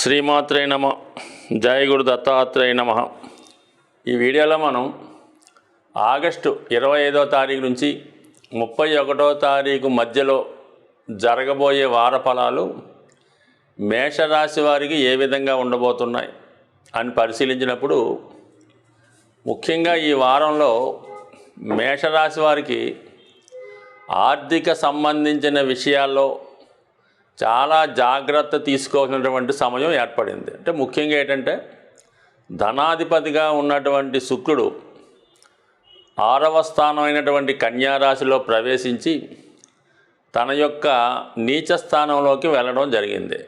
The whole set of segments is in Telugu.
శ్రీమాత్రే నమ. జయ గురు దత్తాత్రేయ నమ. ఈ వీడియోలో మనం ఆగస్టు 25వ తారీఖు నుంచి 31వ తారీఖు మధ్యలో జరగబోయే వార ఫలాలు మేషరాశి వారికి ఏ విధంగా ఉండబోతున్నాయి అని పరిశీలించినప్పుడు, ముఖ్యంగా ఈ వారంలో మేషరాశి వారికి ఆర్థిక సంబంధించిన విషయాల్లో చాలా జాగ్రత్త తీసుకోవాల్సినటువంటి సమయం ఏర్పడింది. అంటే ముఖ్యంగా ఏంటంటే, ధనాధిపతిగా ఉన్నటువంటి శుక్రుడు 6వ స్థానమైనటువంటి కన్యారాశిలో ప్రవేశించి తన యొక్క నీచ స్థానంలోకి వెళ్ళడం జరిగింది.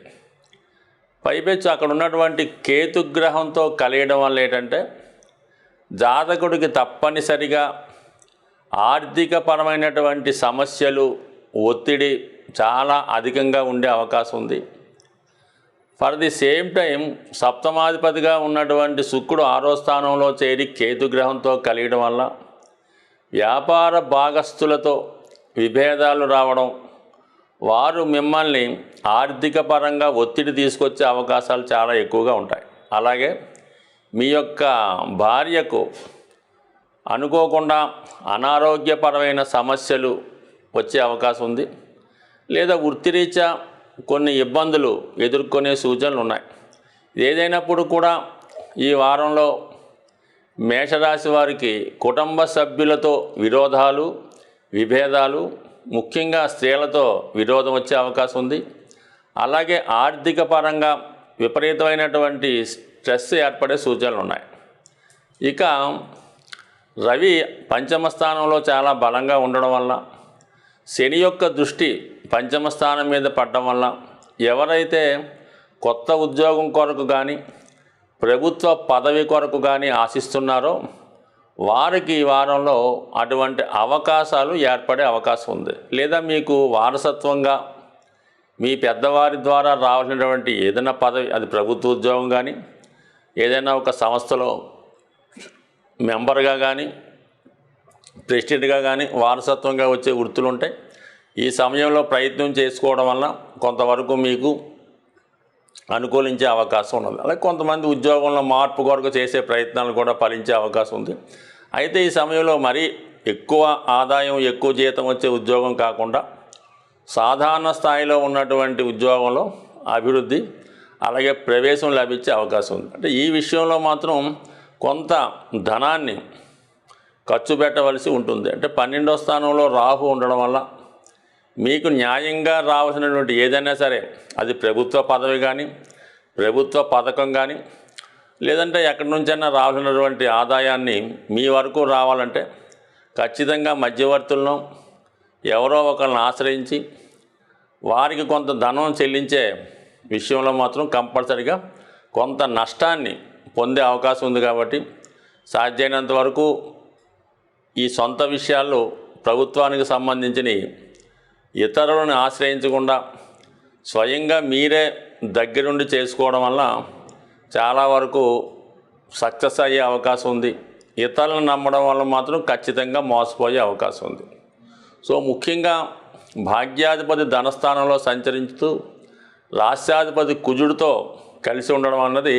పైపెచ్చు అక్కడ ఉన్నటువంటి కేతుగ్రహంతో కలియడం వల్ల ఏంటంటే, జాతకుడికి తప్పనిసరిగా ఆర్థికపరమైనటువంటి సమస్యలు, ఒత్తిడి చాలా అధికంగా ఉండే అవకాశం ఉంది. ఫర్ ది సేమ్ టైం సప్తమాధిపతిగా ఉన్నటువంటి శుక్రుడు 6వ స్థానంలో చేరి కేతుగ్రహంతో కలియడం వల్ల వ్యాపార భాగస్థులతో విభేదాలు రావడం, వారు మిమ్మల్ని ఆర్థిక పరంగా ఒత్తిడి తీసుకొచ్చే అవకాశాలు చాలా ఎక్కువగా ఉంటాయి. అలాగే మీ యొక్క భార్యకు అనుకోకుండా అనారోగ్యపరమైన సమస్యలు వచ్చే అవకాశం ఉంది, లేదా వృత్తిరీత్యా కొన్ని ఇబ్బందులు ఎదుర్కొనే సూచనలు ఉన్నాయి. ఏదైనప్పుడు కూడా ఈ వారంలో మేషరాశి వారికి కుటుంబ సభ్యులతో విరోధాలు, విభేదాలు, ముఖ్యంగా స్త్రీలతో విరోధం వచ్చే అవకాశం ఉంది. అలాగే ఆర్థిక పరంగా విపరీతమైనటువంటి స్ట్రెస్ ఏర్పడే సూచనలు ఉన్నాయి. ఇక రవి పంచమ స్థానంలో చాలా బలంగా ఉండడం వల్ల, శని యొక్క దృష్టి పంచమ స్థానం మీద పడడం వల్ల ఎవరైతే కొత్త ఉద్యోగం కొరకు కానీ ప్రభుత్వ పదవి కొరకు కానీ ఆశిస్తున్నారో వారికి ఈ వారంలో అటువంటి అవకాశాలు ఏర్పడే అవకాశం ఉంది. లేదా మీకు వారసత్వంగా మీ పెద్దవారి ద్వారా రావాల్సినటువంటి ఏదైనా పదవి, అది ప్రభుత్వ ఉద్యోగం కానీ, ఏదైనా ఒక సంస్థలో మెంబర్గా కానీ, ప్రెసిడెంట్గా కానీ వారసత్వంగా వచ్చే వృత్తులు ఉంటాయి. ఈ సమయంలో ప్రయత్నం చేసుకోవడం వల్ల కొంతవరకు మీకు అనుకూలించే అవకాశం ఉన్నది. అలాగే కొంతమంది ఉద్యోగంలో మార్పు కొరకు చేసే ప్రయత్నాలు కూడా ఫలించే అవకాశం ఉంది. అయితే ఈ సమయంలో మరీ ఎక్కువ ఆదాయం, ఎక్కువ జీతం వచ్చే ఉద్యోగం కాకుండా సాధారణ స్థాయిలో ఉన్నటువంటి ఉద్యోగంలో అభివృద్ధి, అలాగే ప్రవేశం లభించే అవకాశం ఉంది. అంటే ఈ విషయంలో మాత్రం కొంత ధనాన్ని ఖర్చు పెట్టవలసి ఉంటుంది. అంటే 12వ స్థానంలో రాహు ఉండడం వల్ల మీకు న్యాయంగా రావాల్సినటువంటి ఏదైనా సరే, అది ప్రభుత్వ పదవి కానీ, ప్రభుత్వ పథకం కానీ, లేదంటే ఎక్కడి నుంచైనా రావాల్సినటువంటి ఆదాయాన్ని మీ వరకు రావాలంటే ఖచ్చితంగా మధ్యవర్తులను ఎవరో ఒకరిని ఆశ్రయించి వారికి కొంత ధనం చెల్లించే విషయంలో మాత్రం కంపల్సరిగా కొంత నష్టాన్ని పొందే అవకాశం ఉంది. కాబట్టి సాధ్యమైనంత వరకు ఈ సొంత విషయాల్లో ప్రభుత్వానికి సంబంధించిన ఇతరులను ఆశ్రయించకుండా స్వయంగా మీరే దగ్గరుండి చేసుకోవడం వల్ల చాలా వరకు సక్సెస్ అయ్యే అవకాశం ఉంది. ఇతరులను నమ్మడం వల్ల మాత్రం ఖచ్చితంగా మోసపోయే అవకాశం ఉంది. సో ముఖ్యంగా భాగ్యాధిపతి ధనస్థానంలో సంచరించుతూ రాష్ట్రాధిపతి కుజుడితో కలిసి ఉండడం అన్నది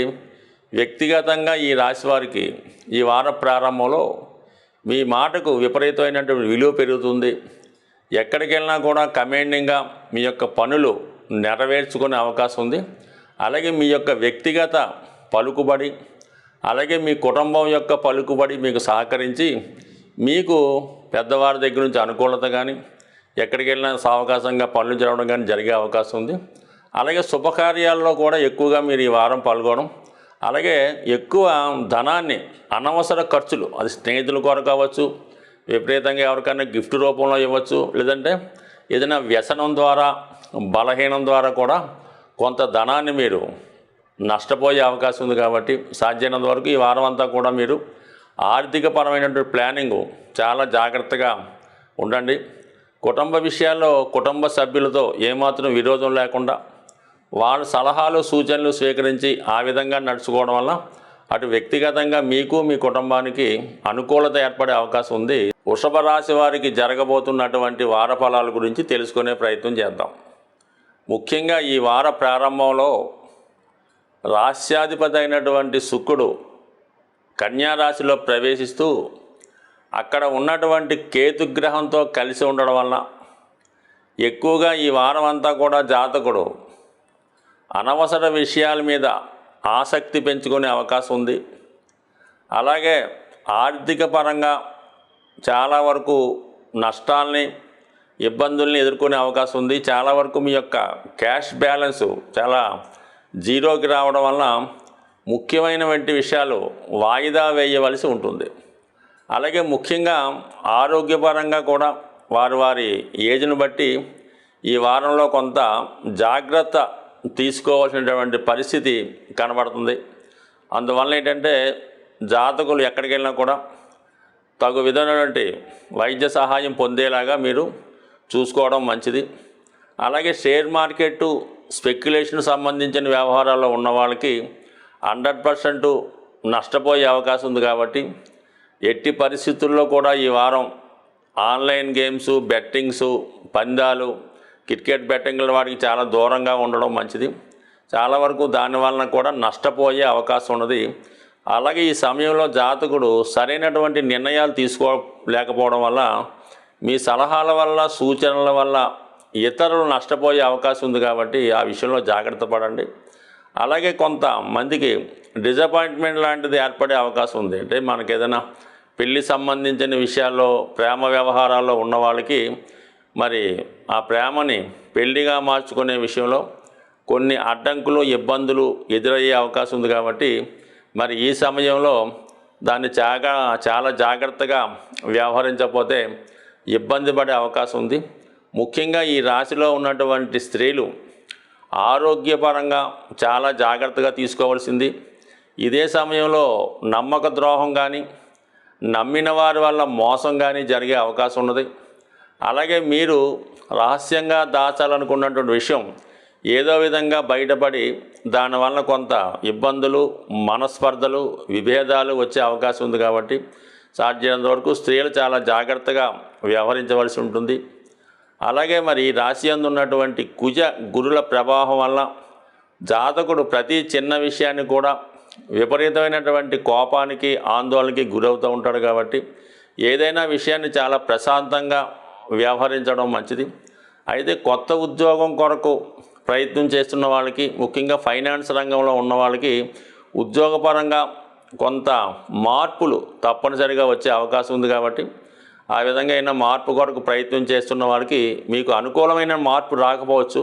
వ్యక్తిగతంగా ఈ రాశి వారికి ఈ వార ప్రారంభంలో మీ మాటకు విపరీతమైనటువంటి విలువ పెరుగుతుంది. ఎక్కడికి వెళ్ళినా కూడా కమాండింగ్గా మీ యొక్క పనులు నెరవేర్చుకునే అవకాశం ఉంది. అలాగే మీ యొక్క వ్యక్తిగత పలుకుబడి, అలాగే మీ కుటుంబం యొక్క పలుకుబడి మీకు సహకరించి మీకు పెద్దవారి దగ్గర నుంచి అనుకూలత కానీ, ఎక్కడికి వెళ్ళినా సావకాశంగా పనులు జరగడం కానీ జరిగే అవకాశం ఉంది. అలాగే శుభకార్యాల్లో కూడా ఎక్కువగా మీరు ఈ వారం పాల్గొనడం, అలాగే ఎక్కువ ధనాన్ని అనవసర ఖర్చులు, అది స్నేహితుల కొరకు కావచ్చు, విపరీతంగా ఎవరికైనా గిఫ్ట్ రూపంలో ఇవ్వచ్చు, లేదంటే ఏదైనా వ్యసనం ద్వారా, బలహీనం ద్వారా కూడా కొంత ధనాన్ని మీరు నష్టపోయే అవకాశం ఉంది. కాబట్టి సాధ్యమైనంత వరకు ఈ వారం అంతా కూడా మీరు ఆర్థికపరమైనటువంటి ప్లానింగ్ చాలా జాగ్రత్తగా ఉండండి. కుటుంబ విషయాల్లో కుటుంబ సభ్యులతో ఏమాత్రం విరోధం లేకుండా వాళ్ళ సలహాలు, సూచనలు స్వీకరించి ఆ విధంగా నడుచుకోవడం వల్ల అటు వ్యక్తిగతంగా మీకు, మీ కుటుంబానికి అనుకూలత ఏర్పడే అవకాశం ఉంది. వృషభ రాశి వారికి జరగబోతున్నటువంటి వార ఫలాల గురించి తెలుసుకునే ప్రయత్నం చేద్దాం. ముఖ్యంగా ఈ వార ప్రారంభంలో రాశ్యాధిపతి అయినటువంటి శుక్రుడు కన్యా రాశిలో ప్రవేశిస్తూ అక్కడ ఉన్నటువంటి కేతుగ్రహంతో కలిసి ఉండడం వలన ఎక్కువగా ఈ వారం అంతా కూడా జాతకుడు అనవసర విషయాల మీద ఆసక్తి పెంచుకునే అవకాశం ఉంది. అలాగే ఆర్థిక పరంగా చాలా వరకు నష్టాల్ని ఇబ్బందుల్ని ఎదుర్కొనే అవకాశం ఉంది. చాలా వరకు మీ యొక్క క్యాష్ బ్యాలెన్స్ చాలా జీరోకి రావడం వలన ముఖ్యమైనటువంటి విషయాలు వాయిదా వేయవలసి ఉంటుంది. అలాగే ముఖ్యంగా ఆరోగ్యపరంగా కూడా వారి ఏజ్ను బట్టి ఈ వారంలో కొంత జాగ్రత్త తీసుకోవాల్సినటువంటి పరిస్థితి కనబడుతుంది. అందువల్ల ఏంటంటే జాతకులు ఎక్కడికి వెళ్ళినా కూడా తగు విధమైనటువంటి వైద్య సహాయం పొందేలాగా మీరు చూసుకోవడం మంచిది. అలాగే షేర్ మార్కెట్ స్పెక్యులేషన్ సంబంధించిన వ్యవహారాల్లో ఉన్న వాళ్ళకి 100% నష్టపోయే అవకాశం ఉంది. కాబట్టి ఎట్టి పరిస్థితుల్లో కూడా ఈ వారం ఆన్లైన్ గేమ్స్, బెట్టింగ్స్, పందాలు, క్రికెట్ బెట్టింగ్ల వాటికి చాలా దూరంగా ఉండడం మంచిది. చాలా వరకు దానివలన కూడా నష్టపోయే అవకాశం ఉన్నది. అలాగే ఈ సమయంలో జాతకుడు సరైనటువంటి నిర్ణయాలు తీసుకోలేకపోవడం వల్ల మీ సలహాల వల్ల, సూచనల వల్ల ఇతరులు నష్టపోయే అవకాశం ఉంది. కాబట్టి ఆ విషయంలో జాగ్రత్త పడండి. అలాగే కొంతమందికి డిసప్పాయింట్మెంట్ లాంటిది ఏర్పడే అవకాశం ఉంది. అంటే మనకి ఏదైనా పెళ్లి సంబంధించిన విషయాల్లో, ప్రేమ వ్యవహారాల్లో ఉన్న వాళ్ళకి మరి ఆ ప్రేమని పెళ్లిగా మార్చుకునే విషయంలో కొన్ని అడ్డంకులు, ఇబ్బందులు ఎదురయ్యే అవకాశం ఉంది. కాబట్టి మరి ఈ సమయంలో దాన్ని చాలా జాగ్రత్తగా వ్యవహరించకపోతే ఇబ్బంది పడే అవకాశం ఉంది. ముఖ్యంగా ఈ రాశిలో ఉన్నటువంటి స్త్రీలు ఆరోగ్యపరంగా చాలా జాగ్రత్తగా తీసుకోవాల్సింది. ఇదే సమయంలో నమ్మక ద్రోహం కానీ, నమ్మిన వారి వల్ల మోసం కానీ జరిగే అవకాశం ఉన్నది. అలాగే మీరు రహస్యంగా దాచాలనుకున్నటువంటి విషయం ఏదో విధంగా బయటపడి దానివల్ల కొంత ఇబ్బందులు, మనస్పర్ధలు, విభేదాలు వచ్చే అవకాశం ఉంది. కాబట్టి సాధ్యమైనంత వరకు స్త్రీలు చాలా జాగ్రత్తగా వ్యవహరించవలసి ఉంటుంది. అలాగే మరి ఈ రాశి యందు ఉన్నటువంటి కుజ గురుల ప్రభావం వల్ల జాతకుడు ప్రతి చిన్న విషయాన్ని కూడా విపరీతమైనటువంటి కోపానికి, ఆందోళనకి గురవుతూ ఉంటాడు. కాబట్టి ఏదైనా విషయాన్ని చాలా ప్రశాంతంగా వ్యవహరించడం మంచిది. అయితే కొత్త ఉద్యోగం కొరకు ప్రయత్నం చేస్తున్న వాళ్ళకి, ముఖ్యంగా ఫైనాన్స్ రంగంలో ఉన్న వాళ్ళకి ఉద్యోగపరంగా కొంత మార్పులు తప్పనిసరిగా వచ్చే అవకాశం ఉంది. కాబట్టి ఆ విధంగా అయినా మార్పు కొరకు ప్రయత్నం చేస్తున్న వాళ్ళకి మీకు అనుకూలమైన మార్పు రాకపోవచ్చు.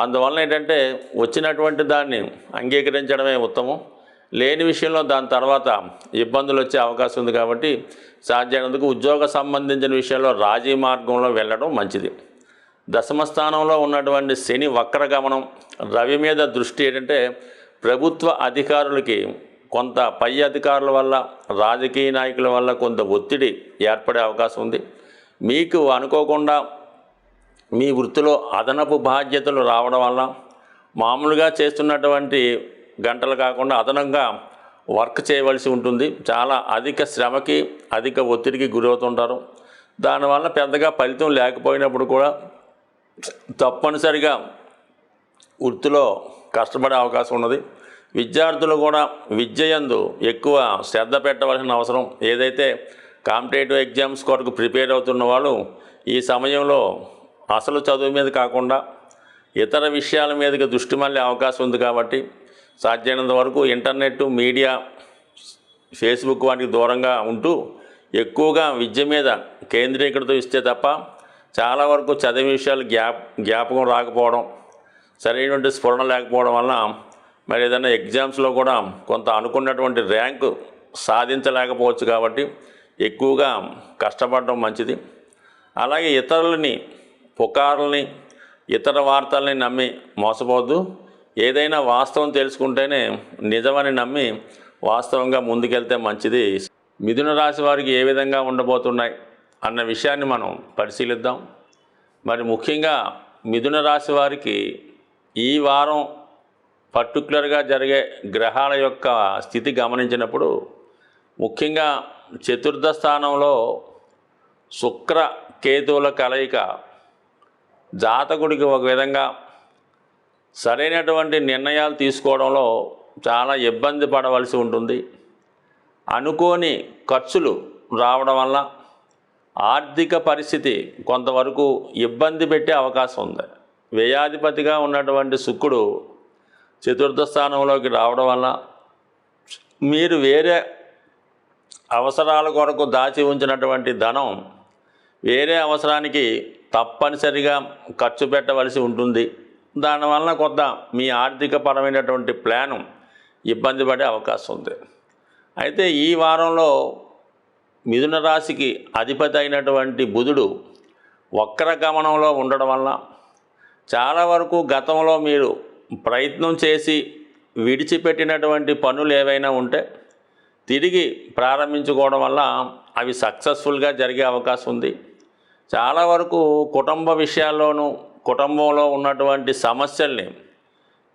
అందువల్ల ఏంటంటే వచ్చినటువంటి దాన్ని అంగీకరించడమే ఉత్తమం. లేని విషయంలో దాని తర్వాత ఇబ్బందులు వచ్చే అవకాశం ఉంది. కాబట్టి సాధ్యమైనందుకు ఉద్యోగ సంబంధించిన విషయాల్లో రాజీ మార్గంలో వెళ్ళడం మంచిది. దశమ స్థానంలో ఉన్నటువంటి శని వక్రగమనం, రవి మీద దృష్టి ఏంటంటే ప్రభుత్వ అధికారులకి కొంత పై అధికారుల వల్ల, రాజకీయ నాయకుల వల్ల కొంత ఒత్తిడి ఏర్పడే అవకాశం ఉంది. మీకు అనుకోకుండా మీ వృత్తిలో అదనపు బాధ్యతలు రావడం వల్ల మామూలుగా చేస్తున్నటువంటి గంటలు కాకుండా అదనంగా వర్క్ చేయవలసి ఉంటుంది. చాలా అధిక శ్రమకి, అధిక ఒత్తిడికి గురవుతుంటారు. దానివల్ల పెద్దగా ఫలితం లేకపోయినప్పుడు కూడా తప్పనిసరిగా వృత్తిలో కష్టపడే అవకాశం ఉన్నది. విద్యార్థులు కూడా విద్య యందు ఎక్కువ శ్రద్ధ పెట్టవలసిన అవసరం. ఏదైతే కాంపిటేటివ్ ఎగ్జామ్స్ కొరకు ప్రిపేర్ అవుతున్న వాళ్ళు ఈ సమయంలో అసలు చదువు మీద కాకుండా ఇతర విషయాల మీదకి దృష్టి మళ్ళీ అవకాశం ఉంది. కాబట్టి సాధ్యమైనంత వరకు ఇంటర్నెట్, మీడియా, ఫేస్బుక్ వాటికి దూరంగా ఉంటూ ఎక్కువగా విద్య మీద కేంద్రీకృతం ఇస్తే తప్ప చాలా వరకు చదివే విషయాలు జ్ఞాపకం రాకపోవడం, సరైనటువంటి స్ఫురణ లేకపోవడం వలన మరి ఏదైనా ఎగ్జామ్స్లో కూడా కొంత అనుకున్నటువంటి ర్యాంకు సాధించలేకపోవచ్చు. కాబట్టి ఎక్కువగా కష్టపడడం మంచిది. అలాగే ఇతరులని, పుకార్లని, ఇతర వార్తల్ని నమ్మి మోసపోవద్దు. ఏదైనా వాస్తవం తెలుసుకుంటేనే నిజమని నమ్మి వాస్తవంగా ముందుకెళ్తే మంచిది. మిథున రాశి వారికి ఏ విధంగా ఉండబోతున్నాయి అన్న విషయాన్ని మనం పరిశీలిద్దాం. మరి ముఖ్యంగా మిథున రాశి వారికి ఈ వారం పర్టికులర్గా జరిగే గ్రహాల యొక్క స్థితి గమనించినప్పుడు ముఖ్యంగా చతుర్థ స్థానంలో శుక్ర కేతువుల కలయిక జాతకుడికి ఒక విధంగా సరైనటువంటి నిర్ణయాలు తీసుకోవడంలో చాలా ఇబ్బంది పడవలసి ఉంటుంది. అనుకోని ఖర్చులు రావడం వల్ల ఆర్థిక పరిస్థితి కొంతవరకు ఇబ్బంది పెట్టే అవకాశం ఉంది. వ్యయాధిపతిగా ఉన్నటువంటి శుక్రుడు చతుర్థ స్థానంలోకి రావడం వల్ల మీరు వేరే అవసరాల కొరకు దాచి ఉంచినటువంటి ధనం వేరే అవసరానికి తప్పనిసరిగా ఖర్చు పెట్టవలసి ఉంటుంది. దానివల్ల కొంత మీ ఆర్థిక పరమైనటువంటి ప్లాను ఇబ్బంది పడే అవకాశం ఉంది. అయితే ఈ వారంలో మిథున రాశికి అధిపతి అయినటువంటి బుధుడు వక్ర గమనంలో ఉండడం వల్ల చాలా వరకు గతంలో మీరు ప్రయత్నం చేసి విడిచిపెట్టినటువంటి పనులు ఏవైనా ఉంటే తిరిగి ప్రారంభించుకోవడం వల్ల అవి సక్సెస్ఫుల్గా జరిగే అవకాశం ఉంది. చాలా వరకు కుటుంబ విషయాల్లోనూ కుటుంబంలో ఉన్నటువంటి సమస్యల్ని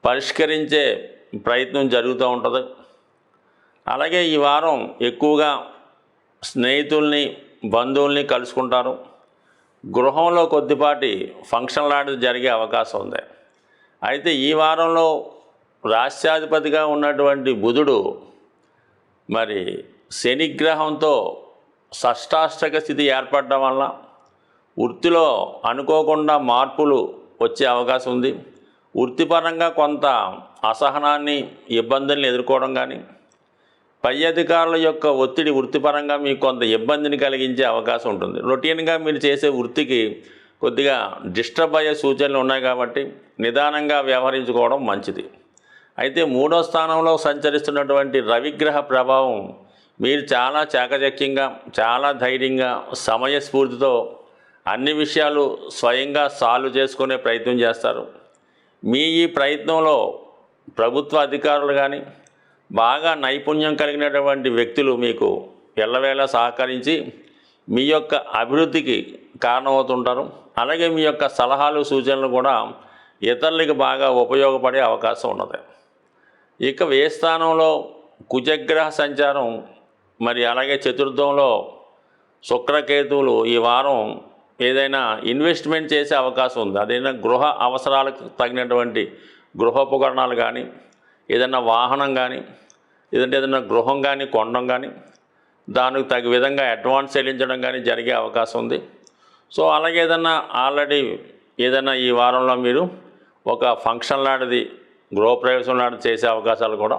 పరిష్కరించే ప్రయత్నం జరుగుతూ ఉంటుంది. అలాగే ఈ వారం ఎక్కువగా స్నేహితుల్ని బంధువుల్ని కలుసుకుంటారు. గృహంలో కొద్దిపాటి ఫంక్షన్ లాంటిది జరిగే అవకాశం ఉంది. అయితే ఈ వారంలో రాష్ట్రాధిపతిగా ఉన్నటువంటి బుధుడు మరి శనిగ్రహంతో షష్టాష్టక స్థితి ఏర్పడడం వల్ల వృత్తిలో అనుకోకుండా మార్పులు వచ్చే అవకాశం ఉంది. వృత్తిపరంగా కొంత అసహనాన్ని ఇబ్బందుల్ని ఎదుర్కోవడం కానీ పై అధికారుల యొక్క ఒత్తిడి వృత్తిపరంగా మీకు కొంత ఇబ్బందిని కలిగించే అవకాశం ఉంటుంది. రొటీన్గా మీరు చేసే వృత్తికి కొద్దిగా డిస్టర్బ్ అయ్యే సూచనలు ఉన్నాయి కాబట్టి నిదానంగా వ్యవహరించుకోవడం మంచిది. అయితే 3వ స్థానంలో సంచరిస్తున్నటువంటి రవిగ్రహ ప్రభావం మీరు చాలా చాకచక్యంగా చాలా ధైర్యంగా సమయస్ఫూర్తితో అన్ని విషయాలు స్వయంగా సాల్వ్ చేసుకునే ప్రయత్నం చేస్తారు. మీ ఈ ప్రయత్నంలో ప్రభుత్వ అధికారులు కానీ బాగా నైపుణ్యం కలిగినటువంటి వ్యక్తులు మీకు ఎల్లవేళ సహకరించి మీ యొక్క అభివృద్ధికి కారణమవుతుంటారు. అలాగే మీ యొక్క సలహాలు సూచనలు కూడా ఇతరులకి బాగా ఉపయోగపడే అవకాశం ఉన్నది. ఇక వ్యయ స్థానంలో కుజగ్రహ సంచారం మరి అలాగే చతుర్థంలో శుక్రకేతువులు ఈ వారం ఏదైనా ఇన్వెస్ట్మెంట్ చేసే అవకాశం ఉంది. అదైనా గృహ అవసరాలకు తగినటువంటి గృహోపకరణాలు కానీ ఏదైనా వాహనం కానీ ఏదైనా గృహం కానీ కొనడం కానీ దానికి తగ్గ విధంగా అడ్వాన్స్ చెల్లించడం కానీ జరిగే అవకాశం ఉంది. సో అలాగే ఆల్రెడీ ఏదైనా ఈ వారంలో మీరు ఒక ఫంక్షన్ లాంటిది గృహప్రవేశం లాంటిది చేసే అవకాశాలు కూడా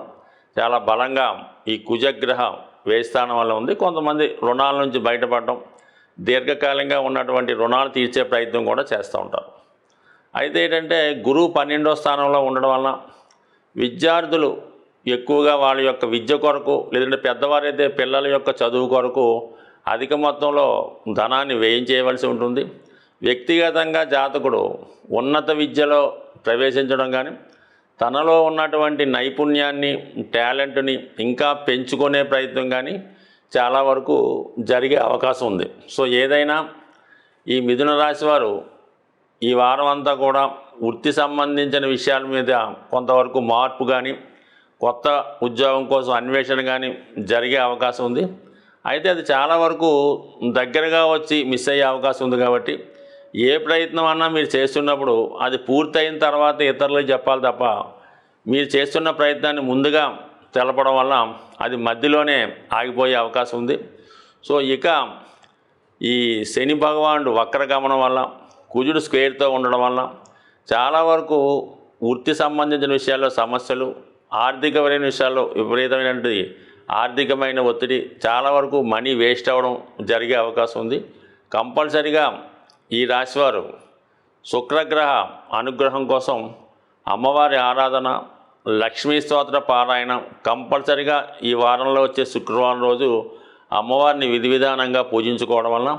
చాలా బలంగా ఈ కుజగ్రహ వ్యయస్థానం వల్ల ఉంది. కొంతమంది రుణాల నుంచి బయటపడడం దీర్ఘకాలంగా ఉన్నటువంటి రుణాలు తీర్చే ప్రయత్నం కూడా చేస్తూ ఉంటారు. అయితే ఏంటంటే గురువు 12వ స్థానంలో ఉండడం వలన విద్యార్థులు ఎక్కువగా వాళ్ళ యొక్క విద్య కొరకు లేదంటే పెద్దవారైతే పిల్లల యొక్క చదువు కొరకు అధిక మొత్తంలో ధనాన్ని వ్యయం చేయవలసి ఉంటుంది. వ్యక్తిగతంగా జాతకుడు ఉన్నత విద్యలో ప్రవేశించడం కానీ తనలో ఉన్నటువంటి నైపుణ్యాన్ని టాలెంట్ని ఇంకా పెంచుకునే ప్రయత్నం కానీ చాలా వరకు జరిగే అవకాశం ఉంది. సో ఏదైనా ఈ మిథున రాశి వారు ఈ వారం అంతా కూడా వృత్తి సంబంధించిన విషయాల మీద కొంతవరకు మార్పు కానీ కొత్త ఉద్యోగం కోసం అన్వేషణ కానీ జరిగే అవకాశం ఉంది. అయితే అది చాలా వరకు దగ్గరగా వచ్చి మిస్ అయ్యే అవకాశం ఉంది. కాబట్టి ఏ ప్రయత్నం అన్నా మీరు చేస్తున్నప్పుడు అది పూర్తయిన తర్వాత ఇతరులకు చెప్పాలి తప్ప మీరు చేస్తున్న ప్రయత్నాన్ని ముందుగా తెలపడం వల్ల అది మధ్యలోనే ఆగిపోయే అవకాశం ఉంది. సో ఇక ఈ శని భగవానుడు వక్రగమనం వల్ల కుజుడు స్క్వేర్తో ఉండడం వల్ల చాలా వరకు వృత్తి సంబంధించిన విషయాల్లో సమస్యలు ఆర్థికమైన విషయాల్లో విపరీతమైనటువంటి ఆర్థికమైన ఒత్తిడి చాలా వరకు మనీ వేస్ట్ అవ్వడం జరిగే అవకాశం ఉంది. కంపల్సరిగా ఈ రాశివారు శుక్రగ్రహ అనుగ్రహం కోసం అమ్మవారి ఆరాధన లక్ష్మీ స్తోత్ర పారాయణ కంపల్సరిగా ఈ వారంలో వచ్చే శుక్రవారం రోజు అమ్మవారిని విధి విధానంగా పూజించుకోవడం వలన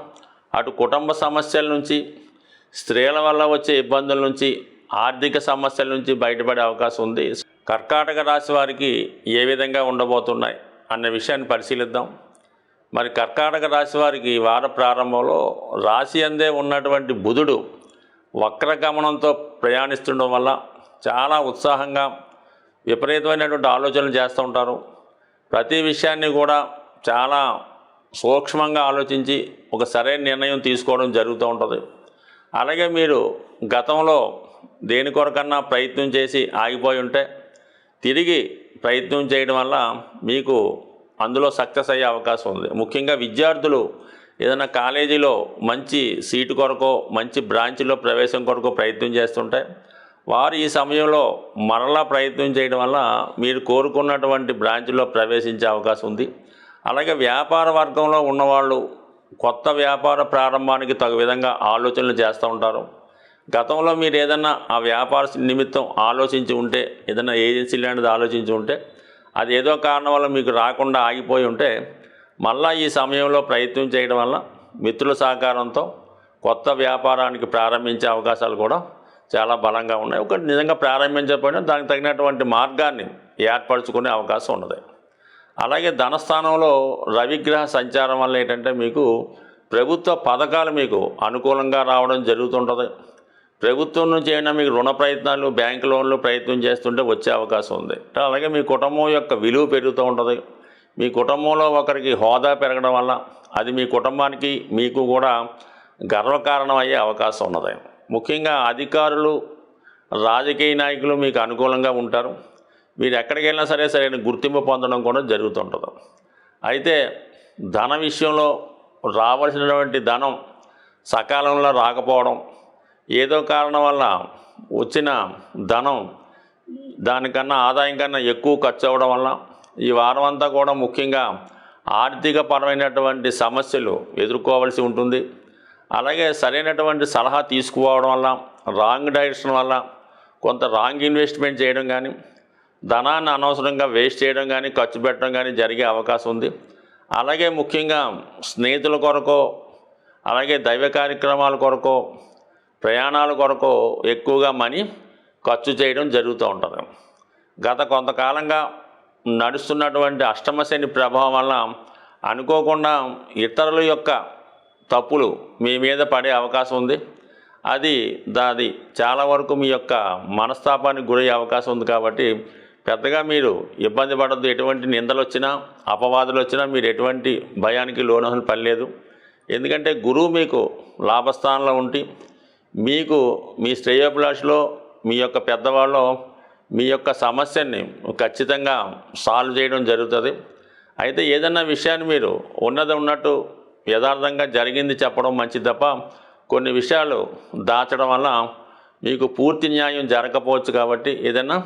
అటు కుటుంబ సమస్యల నుంచి స్త్రీల వల్ల వచ్చే ఇబ్బందుల నుంచి ఆర్థిక సమస్యల నుంచి బయటపడే అవకాశం ఉంది. కర్కాటక రాశి వారికి ఏ విధంగా ఉండబోతున్నాయి అన్న విషయాన్ని పరిశీలిద్దాం. మరి కర్కాటక రాశి వారికి ఈ వార ప్రారంభంలో రాశి అందే ఉన్నటువంటి బుధుడు వక్రగమనంతో ప్రయాణిస్తుండడం వల్ల చాలా ఉత్సాహంగా విపరీతమైనటువంటి ఆలోచనలు చేస్తూ ఉంటారు. ప్రతి విషయాన్ని కూడా చాలా సూక్ష్మంగా ఆలోచించి ఒక సరైన నిర్ణయం తీసుకోవడం జరుగుతూ ఉంటుంది. అలాగే మీరు గతంలో దేని కొరకన్నా ప్రయత్నం చేసి ఆగిపోయి ఉంటే తిరిగి ప్రయత్నం చేయడం వల్ల మీకు అందులో సక్సెస్ అయ్యే అవకాశం ఉంది. ముఖ్యంగా విద్యార్థులు ఏదైనా కాలేజీలో మంచి సీటు కొరకో మంచి బ్రాంచ్లో ప్రవేశం కొరకు ప్రయత్నం చేస్తుంటే వారు ఈ సమయంలో మరలా ప్రయత్నం చేయడం వల్ల మీరు కోరుకున్నటువంటి బ్రాంచ్లో ప్రవేశించే అవకాశం ఉంది. అలాగే వ్యాపార వర్గంలో ఉన్నవాళ్ళు కొత్త వ్యాపార ప్రారంభానికి తగు విధంగా ఆలోచనలు చేస్తూ ఉంటారు. గతంలో మీరు ఏదన్నా ఆ వ్యాపార నిమిత్తం ఆలోచించి ఉంటే, ఏదైనా ఏజెన్సీ లాంటిది ఆలోచించి ఉంటే, అది ఏదో కారణం వల్ల మీకు రాకుండా ఆగిపోయి ఉంటే మళ్ళీ ఈ సమయంలో ప్రయత్నం చేయడం వల్ల మిత్రుల సహకారంతో కొత్త వ్యాపారానికి ప్రారంభించే అవకాశాలు కూడా చాలా బలంగా ఉన్నాయి. ఒకటి నిజంగా ప్రారంభించకపోయినా దానికి తగినటువంటి మార్గాన్ని ఏర్పరచుకునే అవకాశం ఉన్నది. అలాగే ధనస్థానంలో రవిగ్రహ సంచారం వల్ల ఏంటంటే మీకు ప్రభుత్వ పథకాలు మీకు అనుకూలంగా రావడం జరుగుతుంటుంది. ప్రభుత్వం నుంచి అయినా మీకు రుణ ప్రయత్నాలు, బ్యాంక్ లోన్లు ప్రయత్నం చేస్తుంటే వచ్చే అవకాశం ఉంది. అలాగే మీ కుటుంబం యొక్క విలువ పెరుగుతూ ఉంటుంది. మీ కుటుంబంలో ఒకరికి హోదా పెరగడం వల్ల అది మీ కుటుంబానికి మీకు కూడా గర్వకారణం అయ్యే అవకాశం ఉన్నది. ముఖ్యంగా అధికారులు, రాజకీయ నాయకులు మీకు అనుకూలంగా ఉంటారు. మీరు ఎక్కడికి వెళ్ళినా సరే సరైన గుర్తింపు పొందడం కూడా జరుగుతుంటుంది. అయితే ధన విషయంలో రావాల్సినటువంటి ధనం సకాలంలో రాకపోవడం, ఏదో కారణం వల్ల వచ్చిన ధనం దానికన్నా ఆదాయం కన్నా ఎక్కువ ఖర్చు అవ్వడం వల్ల ఈ వారం అంతా కూడా ముఖ్యంగా ఆర్థికపరమైనటువంటి సమస్యలు ఎదుర్కోవాల్సి ఉంటుంది. అలాగే సరైనటువంటి సలహా తీసుకోవడం వల్ల, రాంగ్ డైరెక్షన్ వల్ల కొంత రాంగ్ ఇన్వెస్ట్మెంట్ చేయడం కానీ, ధనాన్ని అనవసరంగా వేస్ట్ చేయడం కానీ, ఖర్చు పెట్టడం కానీ జరిగే అవకాశం ఉంది. అలాగే ముఖ్యంగా స్నేహితుల కొరకో, అలాగే దైవ కార్యక్రమాల కొరకో, ప్రయాణాల కొరకో ఎక్కువగా మనీ ఖర్చు చేయడం జరుగుతూ ఉంటుంది. గత కొంతకాలంగా నడుస్తున్నటువంటి అష్టమశని ప్రభావం వల్ల అనుకోకుండా ఇతరుల యొక్క తప్పులు మీ మీద పడే అవకాశం ఉంది. అది చాలా వరకు మీ యొక్క మనస్తాపానికి గురయ్యే అవకాశం ఉంది. కాబట్టి పెద్దగా మీరు ఇబ్బంది పడద్దు. ఎటువంటి నిందలు వచ్చినా, అపవాదులు వచ్చినా మీరు ఎటువంటి భయానికి లోనవని పని లేదు. ఎందుకంటే గురువు మీకు లాభస్థానంలో ఉండి మీకు మీ శ్రేయోభిలాషలో మీ యొక్క పెద్దవాళ్ళు మీ యొక్క సమస్యని ఖచ్చితంగా సాల్వ్ చేయడం జరుగుతుంది. అయితే ఏదన్నా విషయాన్ని మీరు ఉన్నట్టు యథార్థంగా జరిగింది చెప్పడం మంచిది తప్ప కొన్ని విషయాలు దాచడం వల్ల మీకు పూర్తి న్యాయం జరగకపోవచ్చు. కాబట్టి ఏదైనా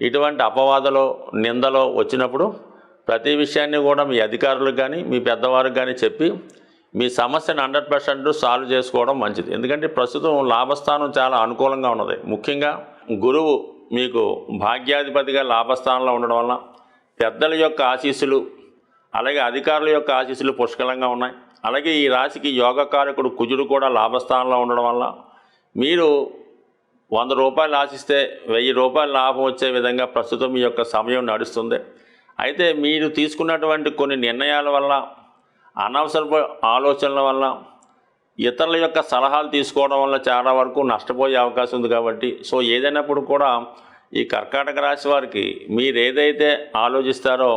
ఇటువంటి అపవాదలో, నిందలో వచ్చినప్పుడు ప్రతి విషయాన్ని కూడా మీ అధికారులకు కానీ మీ పెద్దవారికి కానీ చెప్పి మీ సమస్యను 100% సాల్వ్ చేసుకోవడం మంచిది. ఎందుకంటే ప్రస్తుతం లాభస్థానం చాలా అనుకూలంగా ఉన్నది. ముఖ్యంగా గురువు మీకు భాగ్యాధిపతిగా లాభస్థానంలో ఉండడం వల్ల పెద్దల యొక్క ఆశీస్సులు, అలాగే అధికారుల యొక్క ఆశీస్సులు పుష్కలంగా ఉన్నాయి. అలాగే ఈ రాశికి యోగకారకుడు కుజుడు కూడా లాభస్థానంలో ఉండడం వల్ల మీరు 100 రూపాయలు ఆశిస్తే 1000 రూపాయల లాభం వచ్చే విధంగా ప్రస్తుతం మీ యొక్క సమయం నడుస్తుంది. అయితే మీరు తీసుకున్నటువంటి కొన్ని నిర్ణయాల వల్ల, అనవసరపు ఆలోచనల వల్ల, ఇతరుల యొక్క సలహాలు తీసుకోవడం వల్ల చాలా వరకు నష్టపోయే అవకాశం ఉంది. కాబట్టి ఏదైనప్పుడు కూడా ఈ కర్కాటక రాశి వారికి మీరు ఏదైతే ఆలోచిస్తారో,